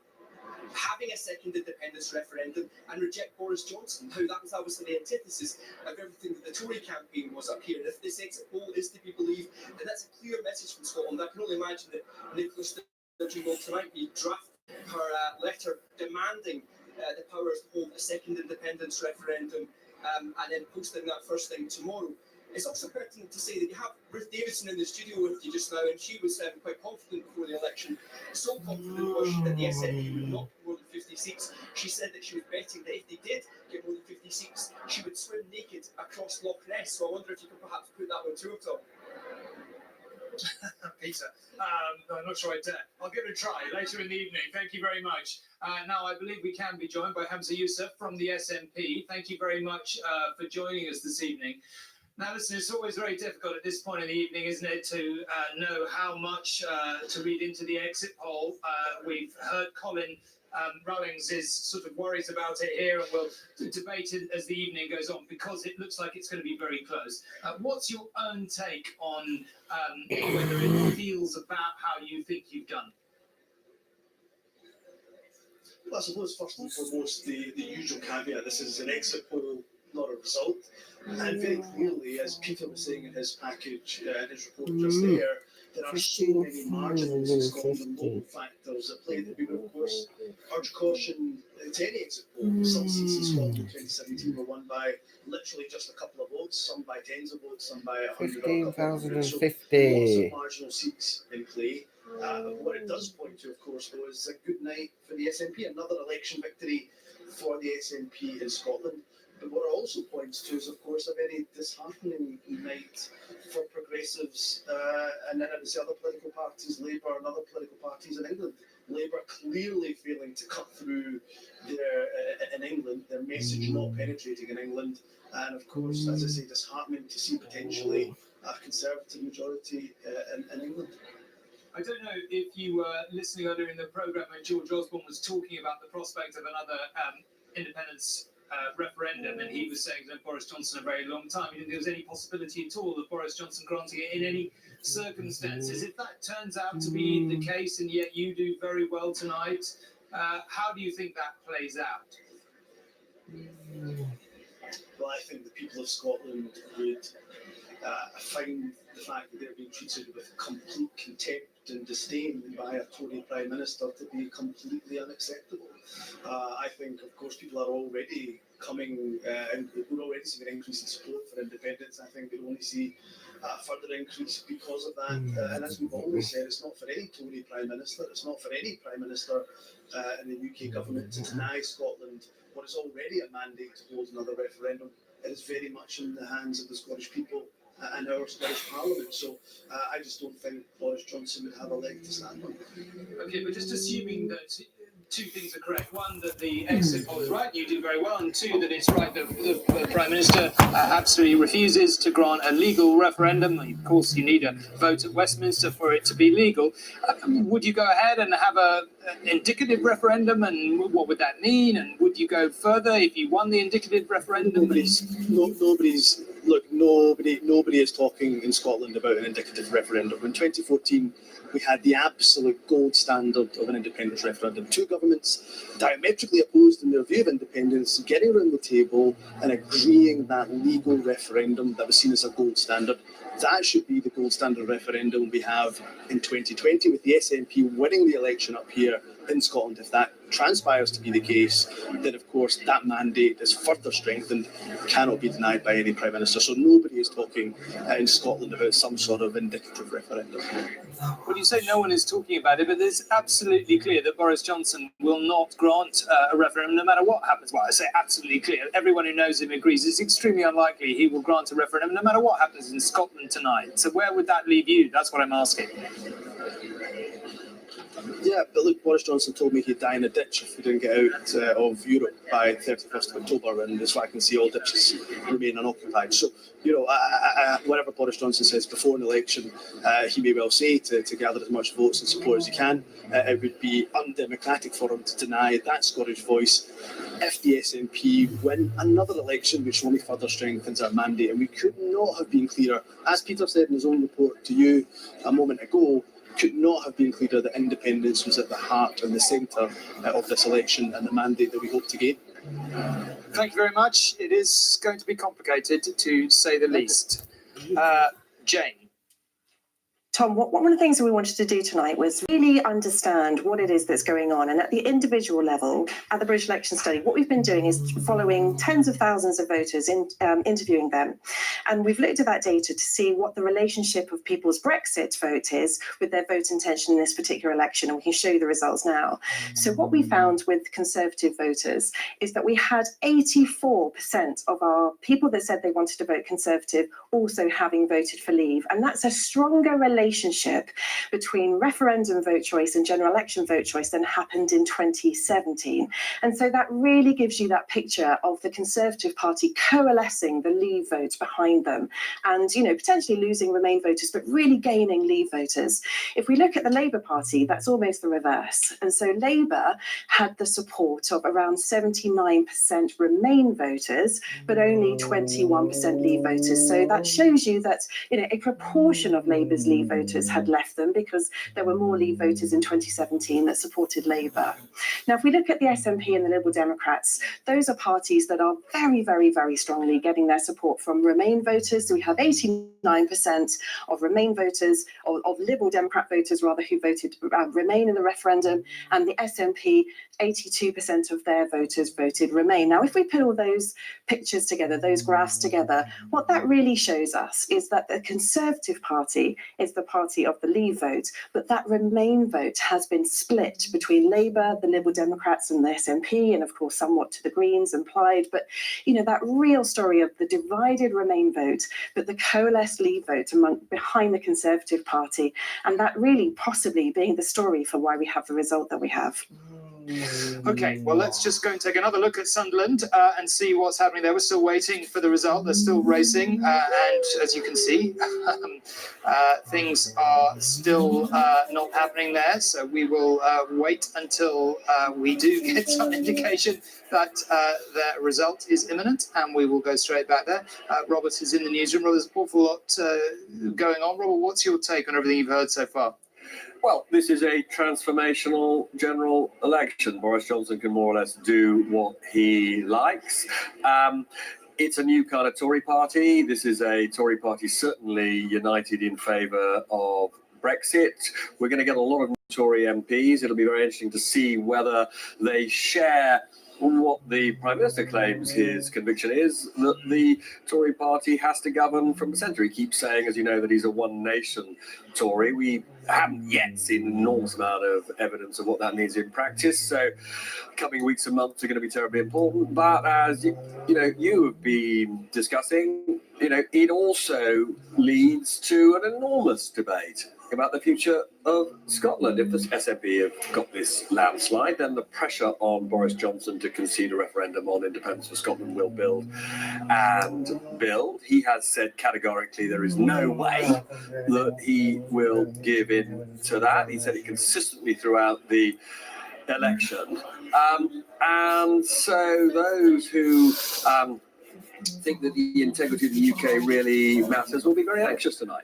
having a second independence referendum, and reject Boris Johnson. Now, that was obviously the antithesis of everything that the Tory campaign was up here. And if this exit poll is to be believed, then that's a clear message from Scotland. I can only imagine that Nicola Sturgeon will tonight be drafting her letter demanding the powers to hold a second independence referendum, and then posting that first thing tomorrow. It's also pertinent to say that you have Ruth Davidson in the studio with you just now, and she was quite confident before the election. So confident was she that the SNP would not get more than 50 seats. She said that she was betting that if they did get more than 50 seats, she would swim naked across Loch Ness. So I wonder if you could perhaps put that one to her, Tom. Peter, I'm not sure I dare. I'll give it a try later in the evening. Thank you very much. Now, I believe we can be joined by Hamza Yousaf from the SNP. Thank you very much for joining us this evening. Now, listen, it's always very difficult at this point in the evening, isn't it, to know how much to read into the exit poll. We've heard Colin Rowings' sort of worries about it here, and we'll debate it as the evening goes on because it looks like it's going to be very close. What's your own take on whether it feels about how you think you've done? Well, I suppose first and foremost, the usual caveat: this is an exit poll, not a result. And very clearly, as Peter was saying in his package, in his report just there are so many marginals in Scotland and local factors at play that we would, of course, urge caution to any exit poll. Some seats in Scotland in 2017 were won by literally just a couple of votes, some by tens of votes, some by 100 or a couple of hundred. So lots of marginal seats in play. What it does point to, of course, though, is a good night for the SNP, another election victory for the SNP in Scotland. But what it also points to is, of course, a very disheartening night for progressives and then obviously other political parties, Labour and other political parties in England. Labour clearly failing to cut through in England, their message not penetrating in England. And of course, as I say, disheartening to see potentially a Conservative majority in England. I don't know if you were listening earlier in the programme when George Osborne was talking about the prospect of another independence referendum, and he was saying that Boris Johnson a very long time. He didn't think there was any possibility at all of Boris Johnson granting it in any circumstances. If that turns out to be the case, and yet you do very well tonight, how do you think that plays out? Well, I think the people of Scotland would find the fact that they're being treated with complete contempt and disdain by a Tory Prime Minister to be completely unacceptable. I think, of course, people are already coming, and we're already seeing an increase in support for independence. I think we'll only see a further increase because of that. And as we've always said, it's not for any Tory Prime Minister, it's not for any Prime Minister in the UK government to deny Scotland what is already a mandate to hold another referendum. It is very much in the hands of the Scottish people and our Scottish Parliament. So I just don't think Boris Johnson would have a leg to stand on. Okay, but just assuming that two things are correct. One, that the exit poll is right, you do very well, and two, that it's right that the Prime Minister absolutely refuses to grant a legal referendum. Of course, you need a vote at Westminster for it to be legal. Would you go ahead and have an indicative referendum, and what would that mean? And would you go further if you won the indicative referendum? Nobody is talking in Scotland about an indicative referendum. In 2014, we had the absolute gold standard of an independence referendum. Two governments diametrically opposed in their view of independence, getting around the table and agreeing that legal referendum that was seen as a gold standard. That should be the gold standard referendum we have in 2020, with the SNP winning the election up here in Scotland. If that transpires to be the case, then of course that mandate is further strengthened, cannot be denied by any Prime Minister. So nobody is talking in Scotland about some sort of indicative referendum. Well, you say no one is talking about it, but it's absolutely clear that Boris Johnson will not grant a referendum no matter what happens. Well, I say absolutely clear. Everyone who knows him agrees it's extremely unlikely he will grant a referendum no matter what happens in Scotland tonight. So where would that leave you? That's what I'm asking. Yeah, but look, Boris Johnson told me he'd die in a ditch if we didn't get out of Europe by 31st of October, and as far as I can see, all ditches remain unoccupied. So, whatever Boris Johnson says before an election, he may well say to gather as much votes and support as he can. It would be undemocratic for him to deny that Scottish voice if the SNP win another election, which only further strengthens our mandate. And we could not have been clearer. As Peter said in his own report to you a moment ago, could not have been clearer that independence was at the heart and the centre of this election and the mandate that we hope to gain. Thank you very much. It is going to be complicated, to say the least. Jane. Tom, one of the things that we wanted to do tonight was really understand what it is that's going on. And at the individual level, at the British Election Study, what we've been doing is following tens of thousands of voters, interviewing them. And we've looked at that data to see what the relationship of people's Brexit vote is with their vote intention in this particular election. And we can show you the results now. So what we found with Conservative voters is that we had 84% of our people that said they wanted to vote Conservative also having voted for Leave. And that's a stronger relationship between referendum vote choice and general election vote choice than happened in 2017. And so that really gives you that picture of the Conservative Party coalescing the Leave vote behind them and, potentially losing Remain voters, but really gaining Leave voters. If we look at the Labour Party, that's almost the reverse. And so Labour had the support of around 79% Remain voters, but only 21% Leave voters. So that shows you that, a proportion of Labour's Leave voters had left them because there were more Leave voters in 2017 that supported Labour. Now, if we look at the SNP and the Liberal Democrats, those are parties that are very, very, very strongly getting their support from Remain voters. So we have 89% of Remain voters, of Liberal Democrat voters rather, who voted Remain in the referendum, and the SNP, 82% of their voters voted Remain. Now, if we put all those pictures together, those graphs together, what that really shows us is that the Conservative Party is the party of the Leave vote, but that Remain vote has been split between Labour, the Liberal Democrats and the SNP, and of course somewhat to the Greens and Plaid. But, that real story of the divided Remain vote, but the coalesced Leave vote behind the Conservative Party, and that really possibly being the story for why we have the result that we have. Okay, well, let's just go and take another look at Sunderland and see what's happening there. We're still waiting for the result. They're still racing. And as you can see, things are still not happening there. So we will wait until we do get some indication that the result is imminent, and we will go straight back there. Robert is in the newsroom. Robert, there's an awful lot going on. Robert, what's your take on everything you've heard so far? Well, this is a transformational general election. Boris Johnson can more or less do what he likes. It's a new kind of Tory party. This is a Tory party certainly united in favour of Brexit. We're going to get a lot of Tory MPs. It'll be very interesting to see whether they share what the Prime Minister claims his conviction is, that the Tory party has to govern from the centre. He keeps saying, as you know, that he's a one nation Tory. We haven't yet seen an enormous amount of evidence of what that means in practice. So coming weeks and months are going to be terribly important. But as you have been discussing, it also leads to an enormous debate about the future of Scotland. If the SNP have got this landslide, then the pressure on Boris Johnson to concede a referendum on independence for Scotland will build and build. He has said categorically there is no way that he will give in to that. He said it consistently throughout the election. And so those who think that the integrity of the UK really matters will be very anxious tonight.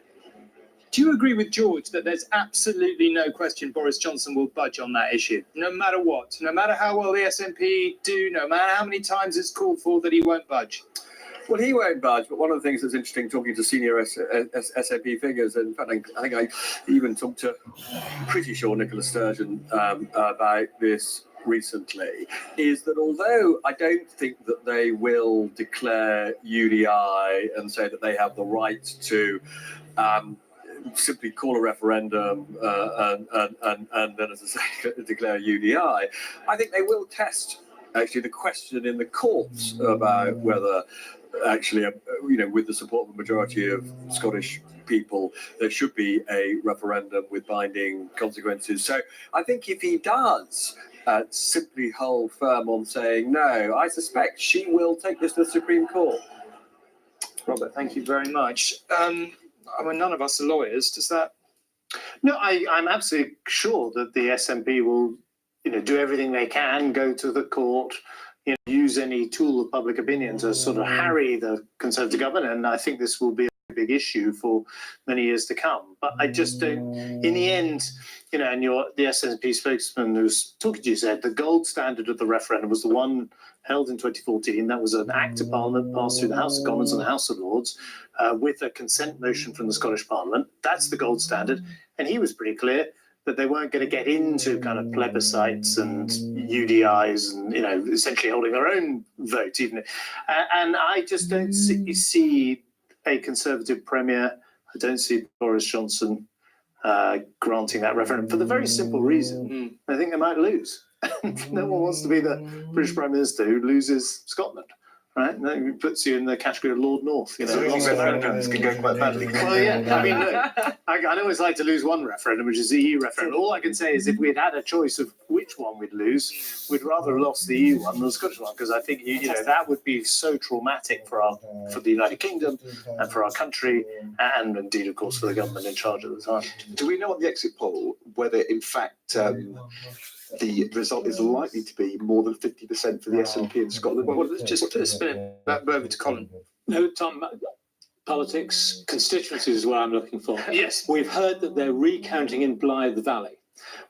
Do you agree with George that there's absolutely no question Boris Johnson will budge on that issue, no matter what, no matter how well the SNP do, no matter how many times it's called for, that he won't budge? Well, he won't budge, but one of the things that's interesting talking to senior SNP figures, and in fact, I think I even talked to, pretty sure, Nicola Sturgeon about this recently, is that although I don't think that they will declare UDI and say that they have the right to simply call a referendum and then, as I say, declare UDI, I think they will test actually the question in the courts about whether actually, with the support of the majority of Scottish people, there should be a referendum with binding consequences. So I think if he does simply hold firm on saying no, I suspect she will take this to the Supreme Court. Robert, thank you very much. None of us are lawyers. Does that? No, I'm absolutely sure that the SNP will, do everything they can, go to the court, use any tool of public opinion to sort of harry the Conservative government. And I think this will be a big issue for many years to come. But I just don't, in the end, and the SNP spokesman who's talking to you said the gold standard of the referendum was the one held in 2014. That was an Act of Parliament passed through the House of Commons and the House of Lords with a consent motion from the Scottish Parliament. That's the gold standard. And he was pretty clear that they weren't going to get into kind of plebiscites and UDIs and, essentially holding their own vote. And I just don't see a Conservative Premier. I don't see Boris Johnson granting that referendum for the very simple reason I think they might lose. No one wants to be the British Prime Minister who loses Scotland, right? And that puts you in the category of Lord North. So referendums can go quite badly. Well, yeah. I mean, look, I'd always like to lose one referendum, which is the EU referendum. All I can say is if we'd had a choice of which one we'd lose, we'd rather have lost the EU one than the Scottish one, because I think that would be so traumatic for the United Kingdom and for our country, and indeed, of course, for the government in charge at the time. Do we know on the exit poll whether, in fact, the result is likely to be more than 50% for the SNP in Scotland? Well, let's just spin it back over to Colin. No, Tom, politics, constituencies is what I'm looking for. Yes. We've heard that they're recounting in Blythe Valley,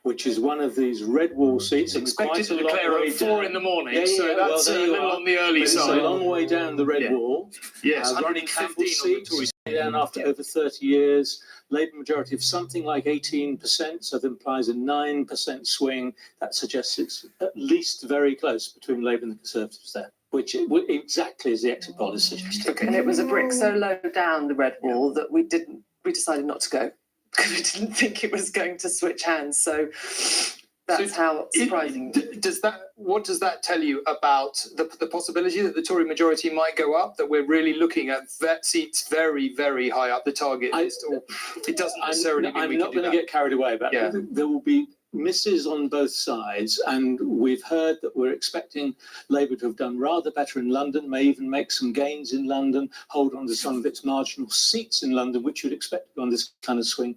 which is one of these red wall seats. Expected to declare at 4 in the morning, so that's a little on the early It's side. a long way down the red wall. Yes, Ronnie Campbell's 115 seat, we down after over 30 years. Labour majority of something like 18%, so that implies a 9% swing. That suggests it's at least very close between Labour and the Conservatives there, which exactly as the exit poll is suggesting. And it was a brick so low down the red wall that we decided not to go because we didn't think it was going to switch hands. So that's how surprising. What does that tell you about the possibility that the Tory majority might go up? That we're really looking at seats very, very high up the target list, or it doesn't necessarily mean we I'm not can do going to that. get carried away about it. There will be misses on both sides, and we've heard that we're expecting Labour to have done rather better in London, may even make some gains in London, hold on to some of its marginal seats in London, which you'd expect on this kind of swing.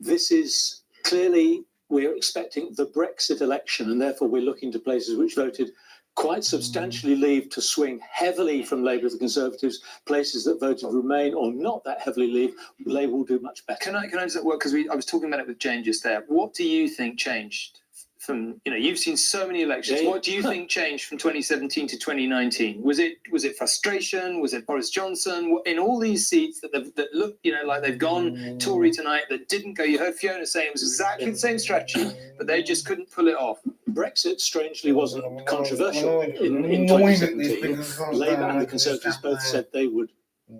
This is clearly, we're expecting the Brexit election, and therefore we're looking to places which voted quite substantially Leave to swing heavily from Labour to the Conservatives. Places that voted Remain or not that heavily Leave, Labour will do much better. Can I just work, because I was talking about it with Jane just there. What do you think changed from, you've seen so many elections. Yeah. What do you think changed from 2017 to 2019? Was it frustration? Was it Boris Johnson? In all these seats that look, like they've gone Tory tonight, that didn't go. You heard Fiona saying it was exactly the same strategy, but they just couldn't pull it off. Brexit, strangely, wasn't controversial in 2017. Labour and the Conservatives both said they would,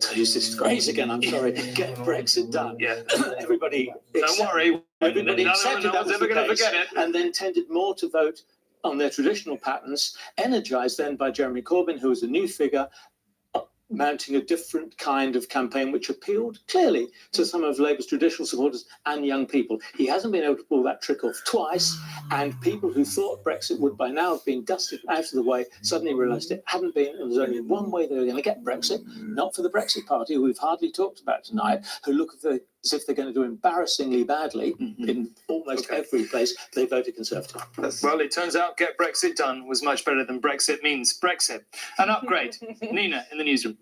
to use this phrase again, I'm sorry, get Brexit done. Yeah. Everybody Don't worry. Everybody No accepted that one's was ever the going to case, forget it. and then tended more to vote on their traditional patterns, energised then by Jeremy Corbyn, who was a new figure, mounting a different kind of campaign which appealed clearly to some of Labour's traditional supporters and young people. He hasn't been able to pull that trick off twice, and people who thought Brexit would by now have been dusted out of the way suddenly realised it hadn't been, and there's only one way they were going to get Brexit, not for the Brexit Party, who we've hardly talked about tonight, who look as if they're going to do embarrassingly badly in almost every place. They voted Conservative. Well, it turns out get Brexit done was much better than Brexit means Brexit. An upgrade. Nina in the newsroom.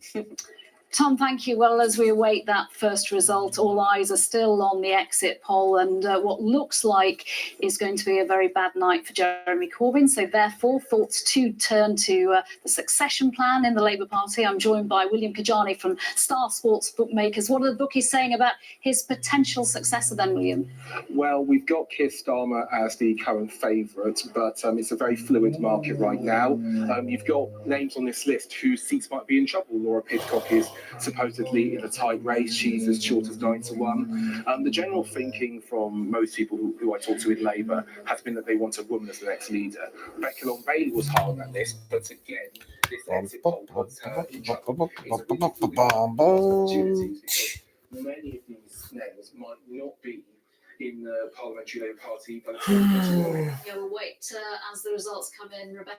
Tom, thank you. Well, as we await that first result, all eyes are still on the exit poll and what looks like is going to be a very bad night for Jeremy Corbyn. So therefore, thoughts to turn to the succession plan in the Labour Party. I'm joined by William Kajani from Star Sports Bookmakers. What are the bookies saying about his potential successor then, William? Well, we've got Keir Starmer as the current favourite, but it's a very fluid market right now. You've got names on this list whose seats might be in trouble. Laura Pidcock is supposedly in a tight race. She's as short as 9 to 1. The general thinking from most people who I talk to in Labour has been that they want a woman as the next leader. Becca Long Bailey was high on that list, but again, this exit poll puts her in trouble. Many of these names might not be in the Parliamentary Labour Party, but Yeah, we'll wait as the results come in. Rebecca,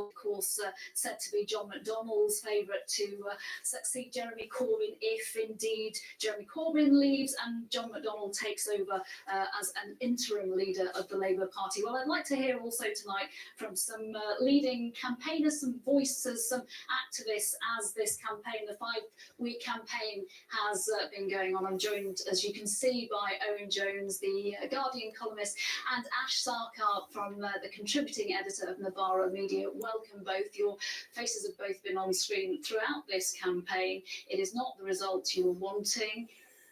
of course, said to be John McDonnell's favourite to succeed Jeremy Corbyn if indeed Jeremy Corbyn leaves and John McDonnell takes over as an interim leader of the Labour Party. Well, I'd like to hear also tonight from some leading campaigners, some voices, some activists as this campaign, the 5-week campaign, has been going on. I'm joined, as you can see, by Owen Jones, the Guardian columnist, and Ash Sarkar from the contributing editor of Navarro Media. Welcome both. Your faces have both been on screen throughout this campaign. It is not the result you were wanting.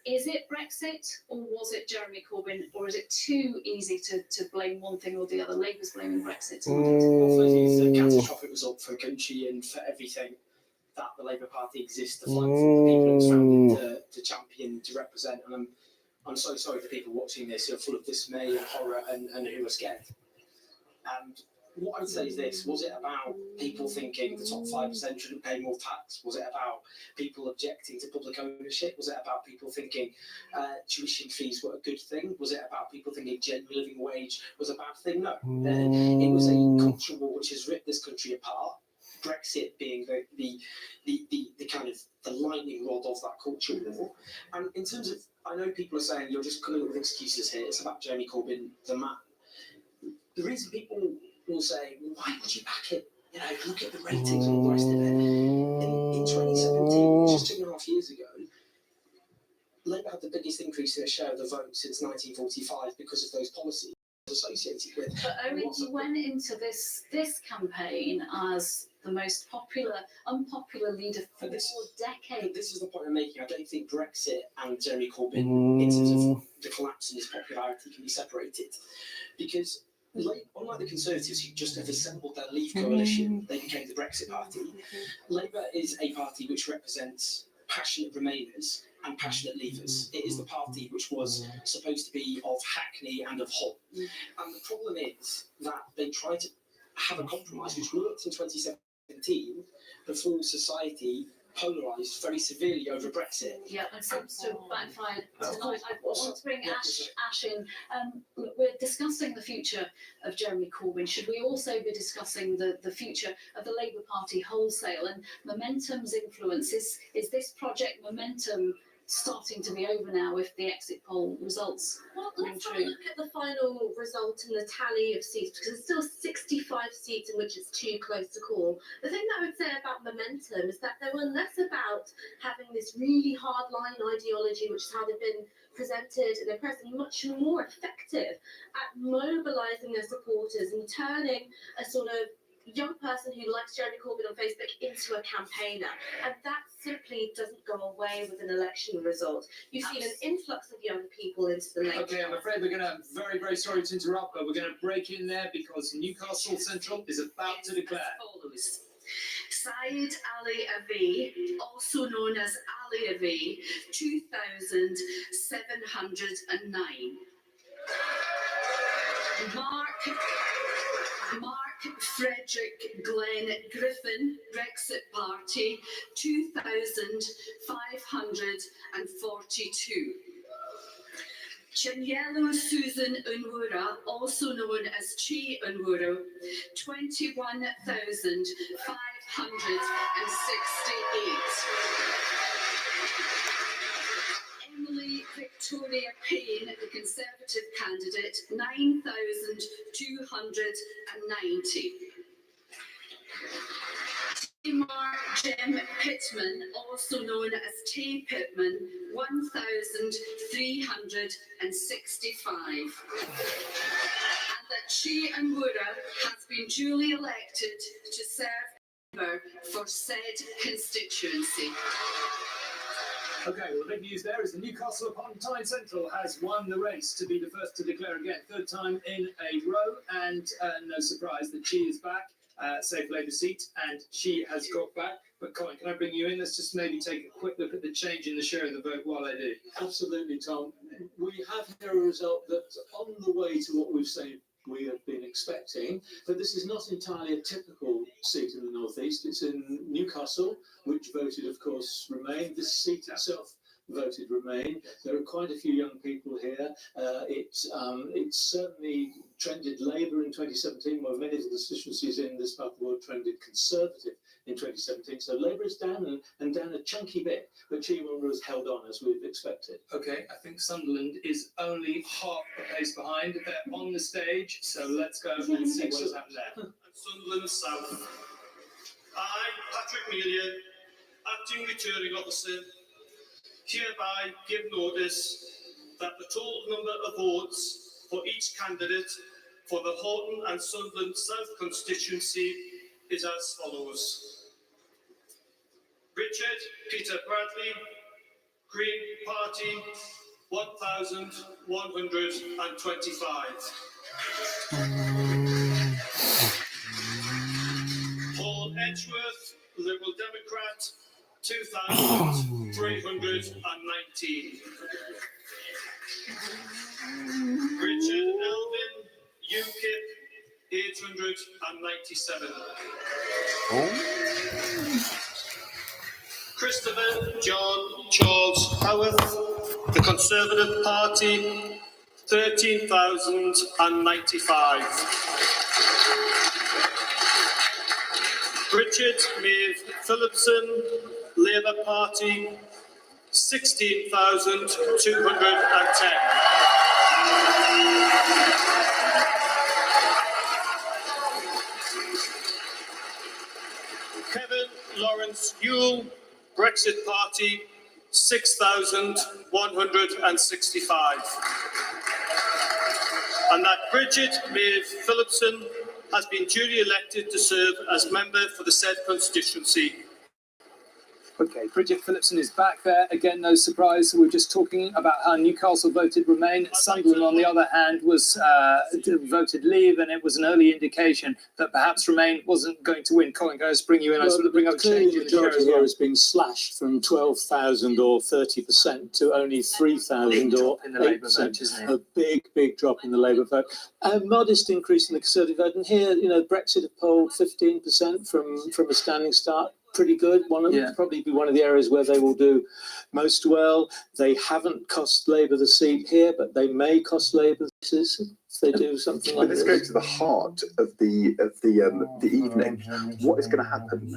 Is it Brexit or was it Jeremy Corbyn, or is it too easy to blame one thing or the other? Labour's blaming Brexit tonight. Well, I think it's a catastrophic result for the country and for everything that the Labour Party exists to fight for, the people it's founded to champion, to represent. And I'm so sorry for people watching this who are full of dismay and horror and who are scared. And what I would say is this: was it about people thinking the top 5% shouldn't pay more tax? Was it about people objecting to public ownership? Was it about people thinking tuition fees were a good thing? Was it about people thinking genuine living wage was a bad thing? No. It was a culture war which has ripped this country apart. Brexit being the kind of the lightning rod of that culture war. And in terms of, I know people are saying you're just coming up with excuses here. It's about Jeremy Corbyn, the man. The reason people will say, well, why would you back it? Look at the ratings and all the rest of it. In 2017, just 2.5 years ago, Labour had the biggest increase in their share of the vote since 1945 because of those policies associated with. But Owen, you went into this campaign as the most unpopular leader for decades. This is the point I'm making. I don't think Brexit and Jeremy Corbyn, in terms of the collapse in his popularity, can be separated. Because unlike the Conservatives, who just have assembled their Leave coalition, they became the Brexit Party. Labour is a party which represents passionate Remainers and passionate Leavers. It is the party which was supposed to be of Hackney and of Hull. And the problem is that they tried to have a compromise which worked in 2017 before society polarised very severely over Brexit. Yeah, and seems to backfire tonight. I want to bring Ash in. Look, we're discussing the future of Jeremy Corbyn. Should we also be discussing the future of the Labour Party wholesale and Momentum's influence? Is this project Momentum starting to be over now if the exit poll results Well, coming let's have a true? look at the final result and the tally of seats, because there's still 65 seats in which it's too close to call. The thing that I would say about momentum is that they were less about having this really hardline ideology, which is how they've been presented in their press, and much more effective at mobilising their supporters and turning a sort of young person who likes Jeremy Corbyn on Facebook into a campaigner. And that simply doesn't go away with an election result. You've seen an influx of young people into the Labour. Okay, I'm afraid we're going to, very, very sorry to interrupt, but we're going to break in there because Newcastle Central is about to declare. Follows. Saeed Ali Avi, also known as Ali Avi, 2,709. Mark Frederick Glenn Griffin, Brexit Party, 2,542. Chinyelu Susan Unwura, also known as Chi Unwura, 21,568. Emily Victoria Payne, the Conservative candidate, 9,290. Tamar Jem Pittman, also known as Tay Pittman, 1,365. And that Chi Unwura has been duly elected to serve member for said constituency. Okay, well, the big news there is the Newcastle upon Tyne Central has won the race to be the first to declare again, third time in a row, and no surprise that she is back, safe Labour seat, and she has got back. But Colin, can I bring you in? Let's just maybe take a quick look at the change in the share of the vote while I do. Absolutely, Tom. We have here a result that's on the way to what we've seen. We have been expecting, but this is not entirely a typical seat in the North East. It's in Newcastle, which voted, of course, Remain. This seat itself voted Remain. There are quite a few young people here. It certainly trended Labour in 2017, while many of the constituencies in this part of the world trended Conservative in 2017. So Labour is down and down a chunky bit, but Chi Unwura has held on as we've expected. Okay, I think Sunderland is only half a pace behind. They're on the stage, so let's go and see what has happened there. Sunderland South. I, Patrick Melia, Acting Returning Officer, hereby give notice that the total number of votes for each candidate for the Horton and Sunderland South constituency is as follows. Richard Peter Bradley, Green Party, 1,125. Paul Edgeworth, Liberal Democrat, 2,319. Richard Elvin, UKIP, 897. Christopher John Charles Howarth, the Conservative Party, 13,095. Richard Maeve Phillipson, Labour Party, 16,210. Kevin Lawrence Ewell, Brexit Party, 6,165. And that Bridget Maeve Phillipson has been duly elected to serve as member for the said constituency. Okay, Bridget Phillipson is back there. Again, no surprise. We were just talking about how Newcastle voted Remain. Sunderland, on the other hand, was voted Leave, and it was an early indication that perhaps Remain wasn't going to win. Colin, can I just bring you in? I just want to bring up a change in the share as here well. has been slashed from 12,000 or 30% to only 3,000 or in the Labour 8%. vote, isn't it? A big drop in the Labour vote. A modest increase in the Conservative vote. And here, Brexit have polled 15% from a standing start. pretty good. Probably be one of the areas where they will do most well. They haven't cost Labour the seat here, but they may cost Labour this if they do something like Let's this. go to the heart of the evening. What is going to happen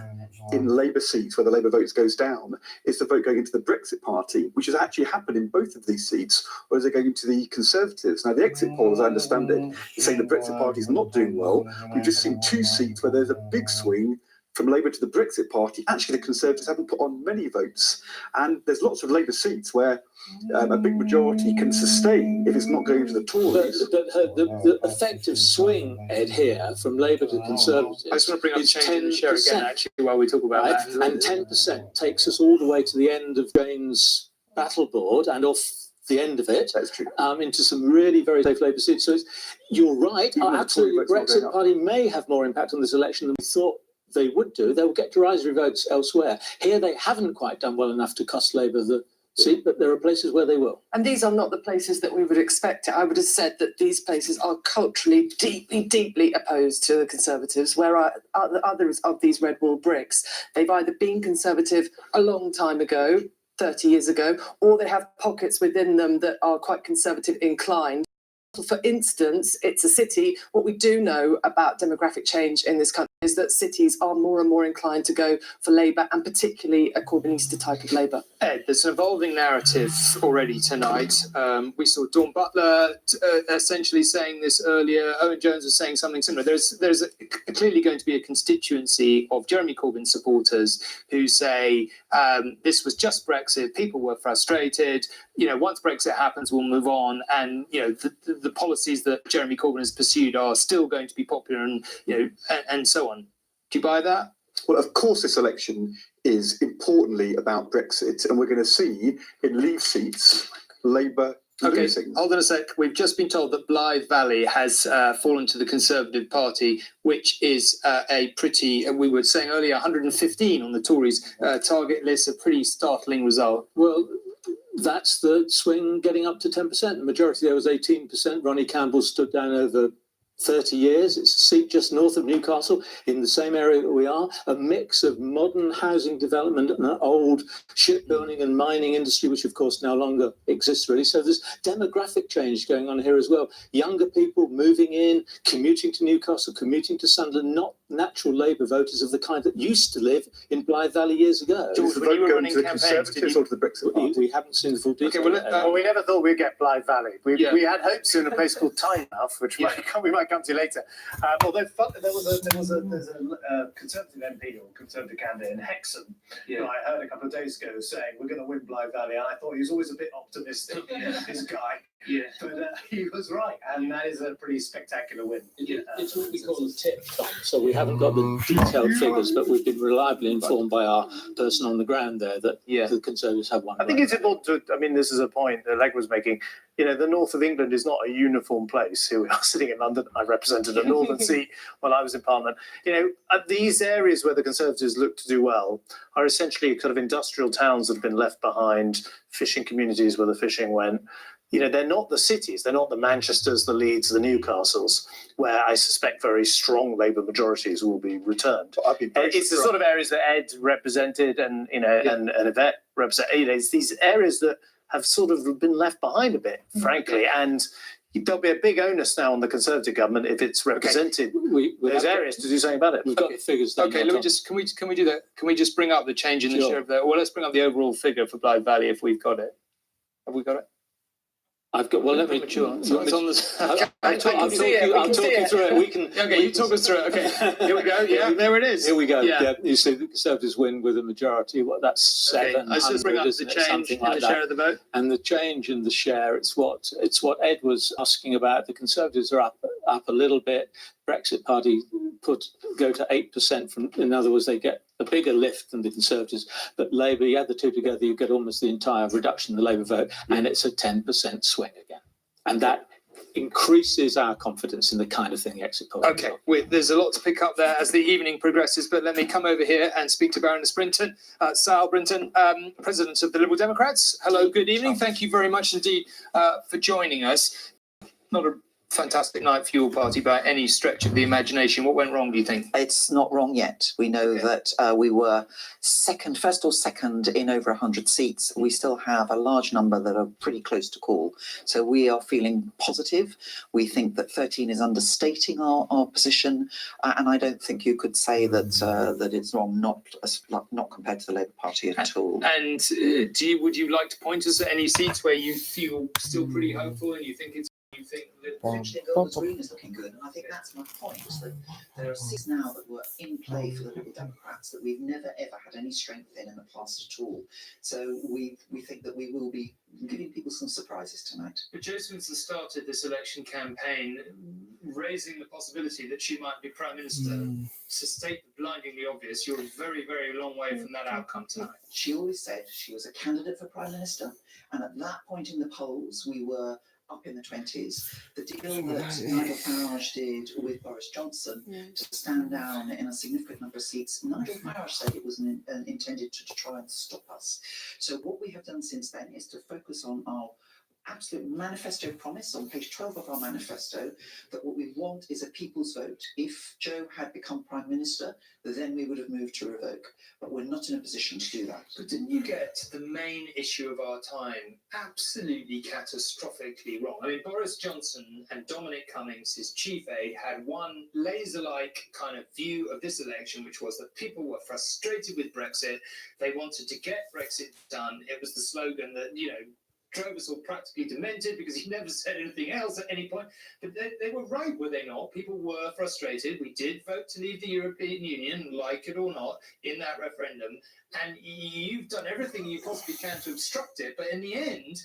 in Labour seats where the Labour votes goes down? Is the vote going into the Brexit Party, which has actually happened in both of these seats, or is it going into the Conservatives? Now, the exit poll, as I understand it, is saying the Brexit Party is not doing well. We've just seen 2 seats where there's a big swing from Labour to the Brexit Party. Actually, the Conservatives haven't put on many votes. And there's lots of Labour seats where a big majority can sustain if it's not going to the Tories. The effective swing, Ed, here from Labour to Conservatives, I just want to bring up is change in the share 10%. again, actually, while we talk about that. And 10% takes us all the way to the end of Jane's battle board and off the end of it. That's true. Into some really very safe Labour seats. So you're right. Absolutely, the Brexit Party may have more impact on this election than we thought they would do. They will get derisory votes elsewhere. Here they haven't quite done well enough to cost Labour the seat, but there are places where they will. And these are not the places that we would expect it. I would have said that these places are culturally deeply, deeply opposed to the Conservatives, where others of these red wall bricks, they've either been Conservative a long time ago, 30 years ago, or they have pockets within them that are quite Conservative inclined. For instance, it's a city. What we do know about demographic change in this country is that cities are more and more inclined to go for Labour, and particularly a Corbynista type of Labour. Ed, there's an evolving narrative already tonight. We saw Dawn Butler essentially saying this earlier. Owen Jones was saying something similar. There's clearly going to be a constituency of Jeremy Corbyn supporters who say this was just Brexit. People were frustrated. Once Brexit happens, we'll move on. And the policies that Jeremy Corbyn has pursued are still going to be popular, and so on. Do you buy that? Well, of course, this election is importantly about Brexit, and we're going to see in Leave seats Labour losing. Hold on a sec. We've just been told that Blythe Valley has fallen to the Conservative Party, which is a pretty, we were saying earlier, 115 on the Tories' target list, a pretty startling result. Well, that's the swing getting up to 10%. The majority there was 18%. Ronnie Campbell stood down over 30 years. It's a seat just north of Newcastle in the same area that we are, a mix of modern housing development and an old shipbuilding and mining industry, which of course no longer exists really. So there's demographic change going on here as well. Younger people moving in, commuting to Newcastle, commuting to Sunderland, not natural Labour voters of the kind that used to live in Blythe Valley years ago. George, when you were running campaigns, or to the Brexit Party? We haven't seen the full detail. Well, we never thought we'd get Blythe Valley. We had hopes in a place called Tynemouth, which we might come to later. Although there's a Conservative MP or Conservative candidate in Hexham who I heard a couple of days ago saying we're going to win Blythe Valley, and I thought he was always a bit optimistic, this guy. Yeah, but he was right, and that is a pretty spectacular win. It's what we call a tip, Tom. So we haven't got the detailed figures, but we've been reliably informed by our person on the ground there that the Conservatives have won. I think it's important to, this is a point that Leg was making, the north of England is not a uniform place. Here we are sitting in London. I represented a northern seat when I was in Parliament. These areas where the Conservatives look to do well are essentially kind of industrial towns that have been left behind, fishing communities where the fishing went. They're not the cities, they're not the Manchesters, the Leeds, the Newcastles, where I suspect very strong Labour majorities will be returned. It's the sort of areas that Ed represented and Yvette represented. It's these areas that have sort of been left behind a bit, frankly, and there'll be a big onus now on the Conservative government if it's represented those areas to do something about it. We've got the figures. Okay, let me just can we do that? Can we just bring up the change in the share of that? Well, let's bring up the overall figure for Blythe Valley if we've got it. Have we got it? I've got. Well, let me. It's on the. I'll talk you through it. We can. Okay, you talk us through it. Okay, here we go. Yeah, there it is. Here we go. Yeah. You see, the Conservatives win with a majority. That's 700. Let's just bring up the change in the share of the vote. And the change in the share, it's what Ed was asking about. The Conservatives are up a little bit. Brexit Party go to 8%. In other words, they get a bigger lift than the Conservatives. But Labour, you add the two together, you get almost the entire reduction in the Labour vote, and it's a 10% swing again. And that increases our confidence in the kind of thing the exit polls. Okay, there's a lot to pick up there as the evening progresses, but let me come over here and speak to Baroness Brinton, Sal Brinton, President of the Liberal Democrats. Hello, good evening. Thank you very much indeed for joining us. Not a fantastic night for your party by any stretch of the imagination. What went wrong, do you think? It's not wrong yet. We know that we were first or second in over 100 seats. We still have a large number that are pretty close to call. So we are feeling positive. We think that 13 is understating our position. And I don't think you could say that it's wrong, not compared to the Labour Party at all. And would you like to point us at any seats where you feel still pretty hopeful and you think that Potentially Golders Green is looking good, and I think that's my point, that there are seats now that were in play for the Liberal Democrats that we've never ever had any strength in the past at all. So we think that we will be giving people some surprises tonight. But Jo Swinson started this election campaign raising the possibility that she might be Prime Minister. To state the blindingly obvious, you're a very, very long way from that outcome tonight. She always said she was a candidate for Prime Minister, and at that point in the polls, we were up in the 20s. The deal that Nigel Farage did with Boris Johnson to stand down in a significant number of seats, Nigel Farage said it was intended to try and stop us. So what we have done since then is to focus on our absolute manifesto promise on page 12 of our manifesto, that what we want is a people's vote. If Jo had become Prime Minister, then we would have moved to revoke. But we're not in a position to do that. But didn't you get the main issue of our time absolutely catastrophically wrong? I mean, Boris Johnson and Dominic Cummings, his chief aide, had one laser-like kind of view of this election, which was that people were frustrated with Brexit. They wanted to get Brexit done. It was the slogan that, drove us all practically demented because he never said anything else at any point. But they were right, were they not? People were frustrated. We did vote to leave the European Union, like it or not, in that referendum. And you've done everything you possibly can to obstruct it. But in the end,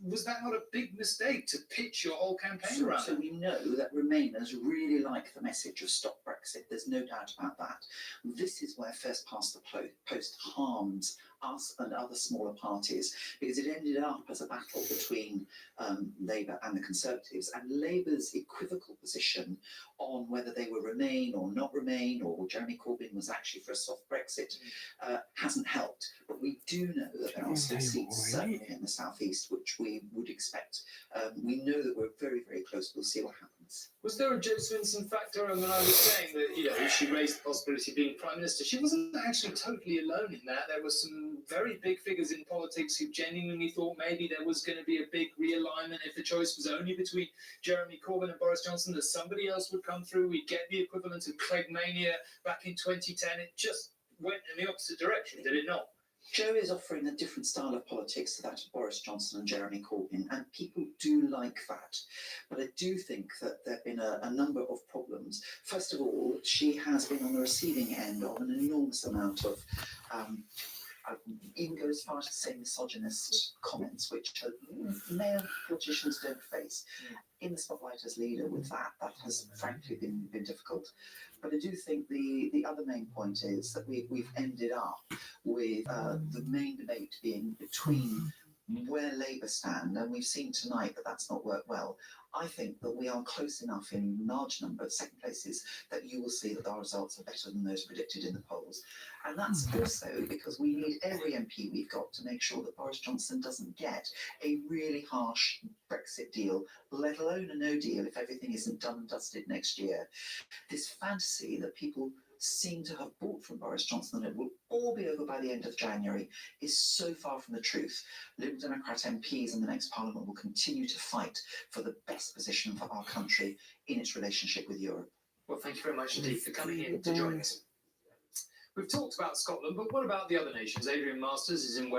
was that not a big mistake to pitch your whole campaign around? So we know that Remainers really like the message of Stop Brexit. There's no doubt about that. This is where First Past the Post harms us and other smaller parties, because it ended up as a battle between Labour and the Conservatives, and Labour's equivocal position on whether they were Remain or not Remain, or Jeremy Corbyn was actually for a soft Brexit, hasn't helped. But we do know that there are still seats certainly in the southeast which we would expect. We know that we're very, very close. We'll see what happens. Was there a Jo Swinson factor? I mean, I was saying that, she raised the possibility of being Prime Minister. She wasn't actually totally alone in that. There were some very big figures in politics who genuinely thought maybe there was going to be a big realignment if the choice was only between Jeremy Corbyn and Boris Johnson, that somebody else would come through. We'd get the equivalent of Clegg Mania back in 2010. It just went in the opposite direction, did it not? Jo is offering a different style of politics to that of Boris Johnson and Jeremy Corbyn, and people do like that. But I do think that there have been a number of problems. First of all, she has been on the receiving end of an enormous amount of I even go as far as to say misogynist comments, which male politicians don't face. In the spotlight as leader with that has frankly been difficult. But I do think the other main point is that we've ended up with the main debate being between where Labour stand, and we've seen tonight that that's not worked well. I think that we are close enough in large number of second places that you will see that our results are better than those predicted in the polls. And that's also because we need every MP we've got to make sure that Boris Johnson doesn't get a really harsh Brexit deal, let alone a no deal if everything isn't done and dusted next year. This fantasy that people seem to have bought from Boris Johnson that it will all be over by the end of January is so far from the truth. Liberal Democrat MPs in the next Parliament will continue to fight for the best position for our country in its relationship with Europe. Well, thank you very much indeed for coming in to join us. We've talked about Scotland, but what about the other nations? Adrian Masters is in Wales.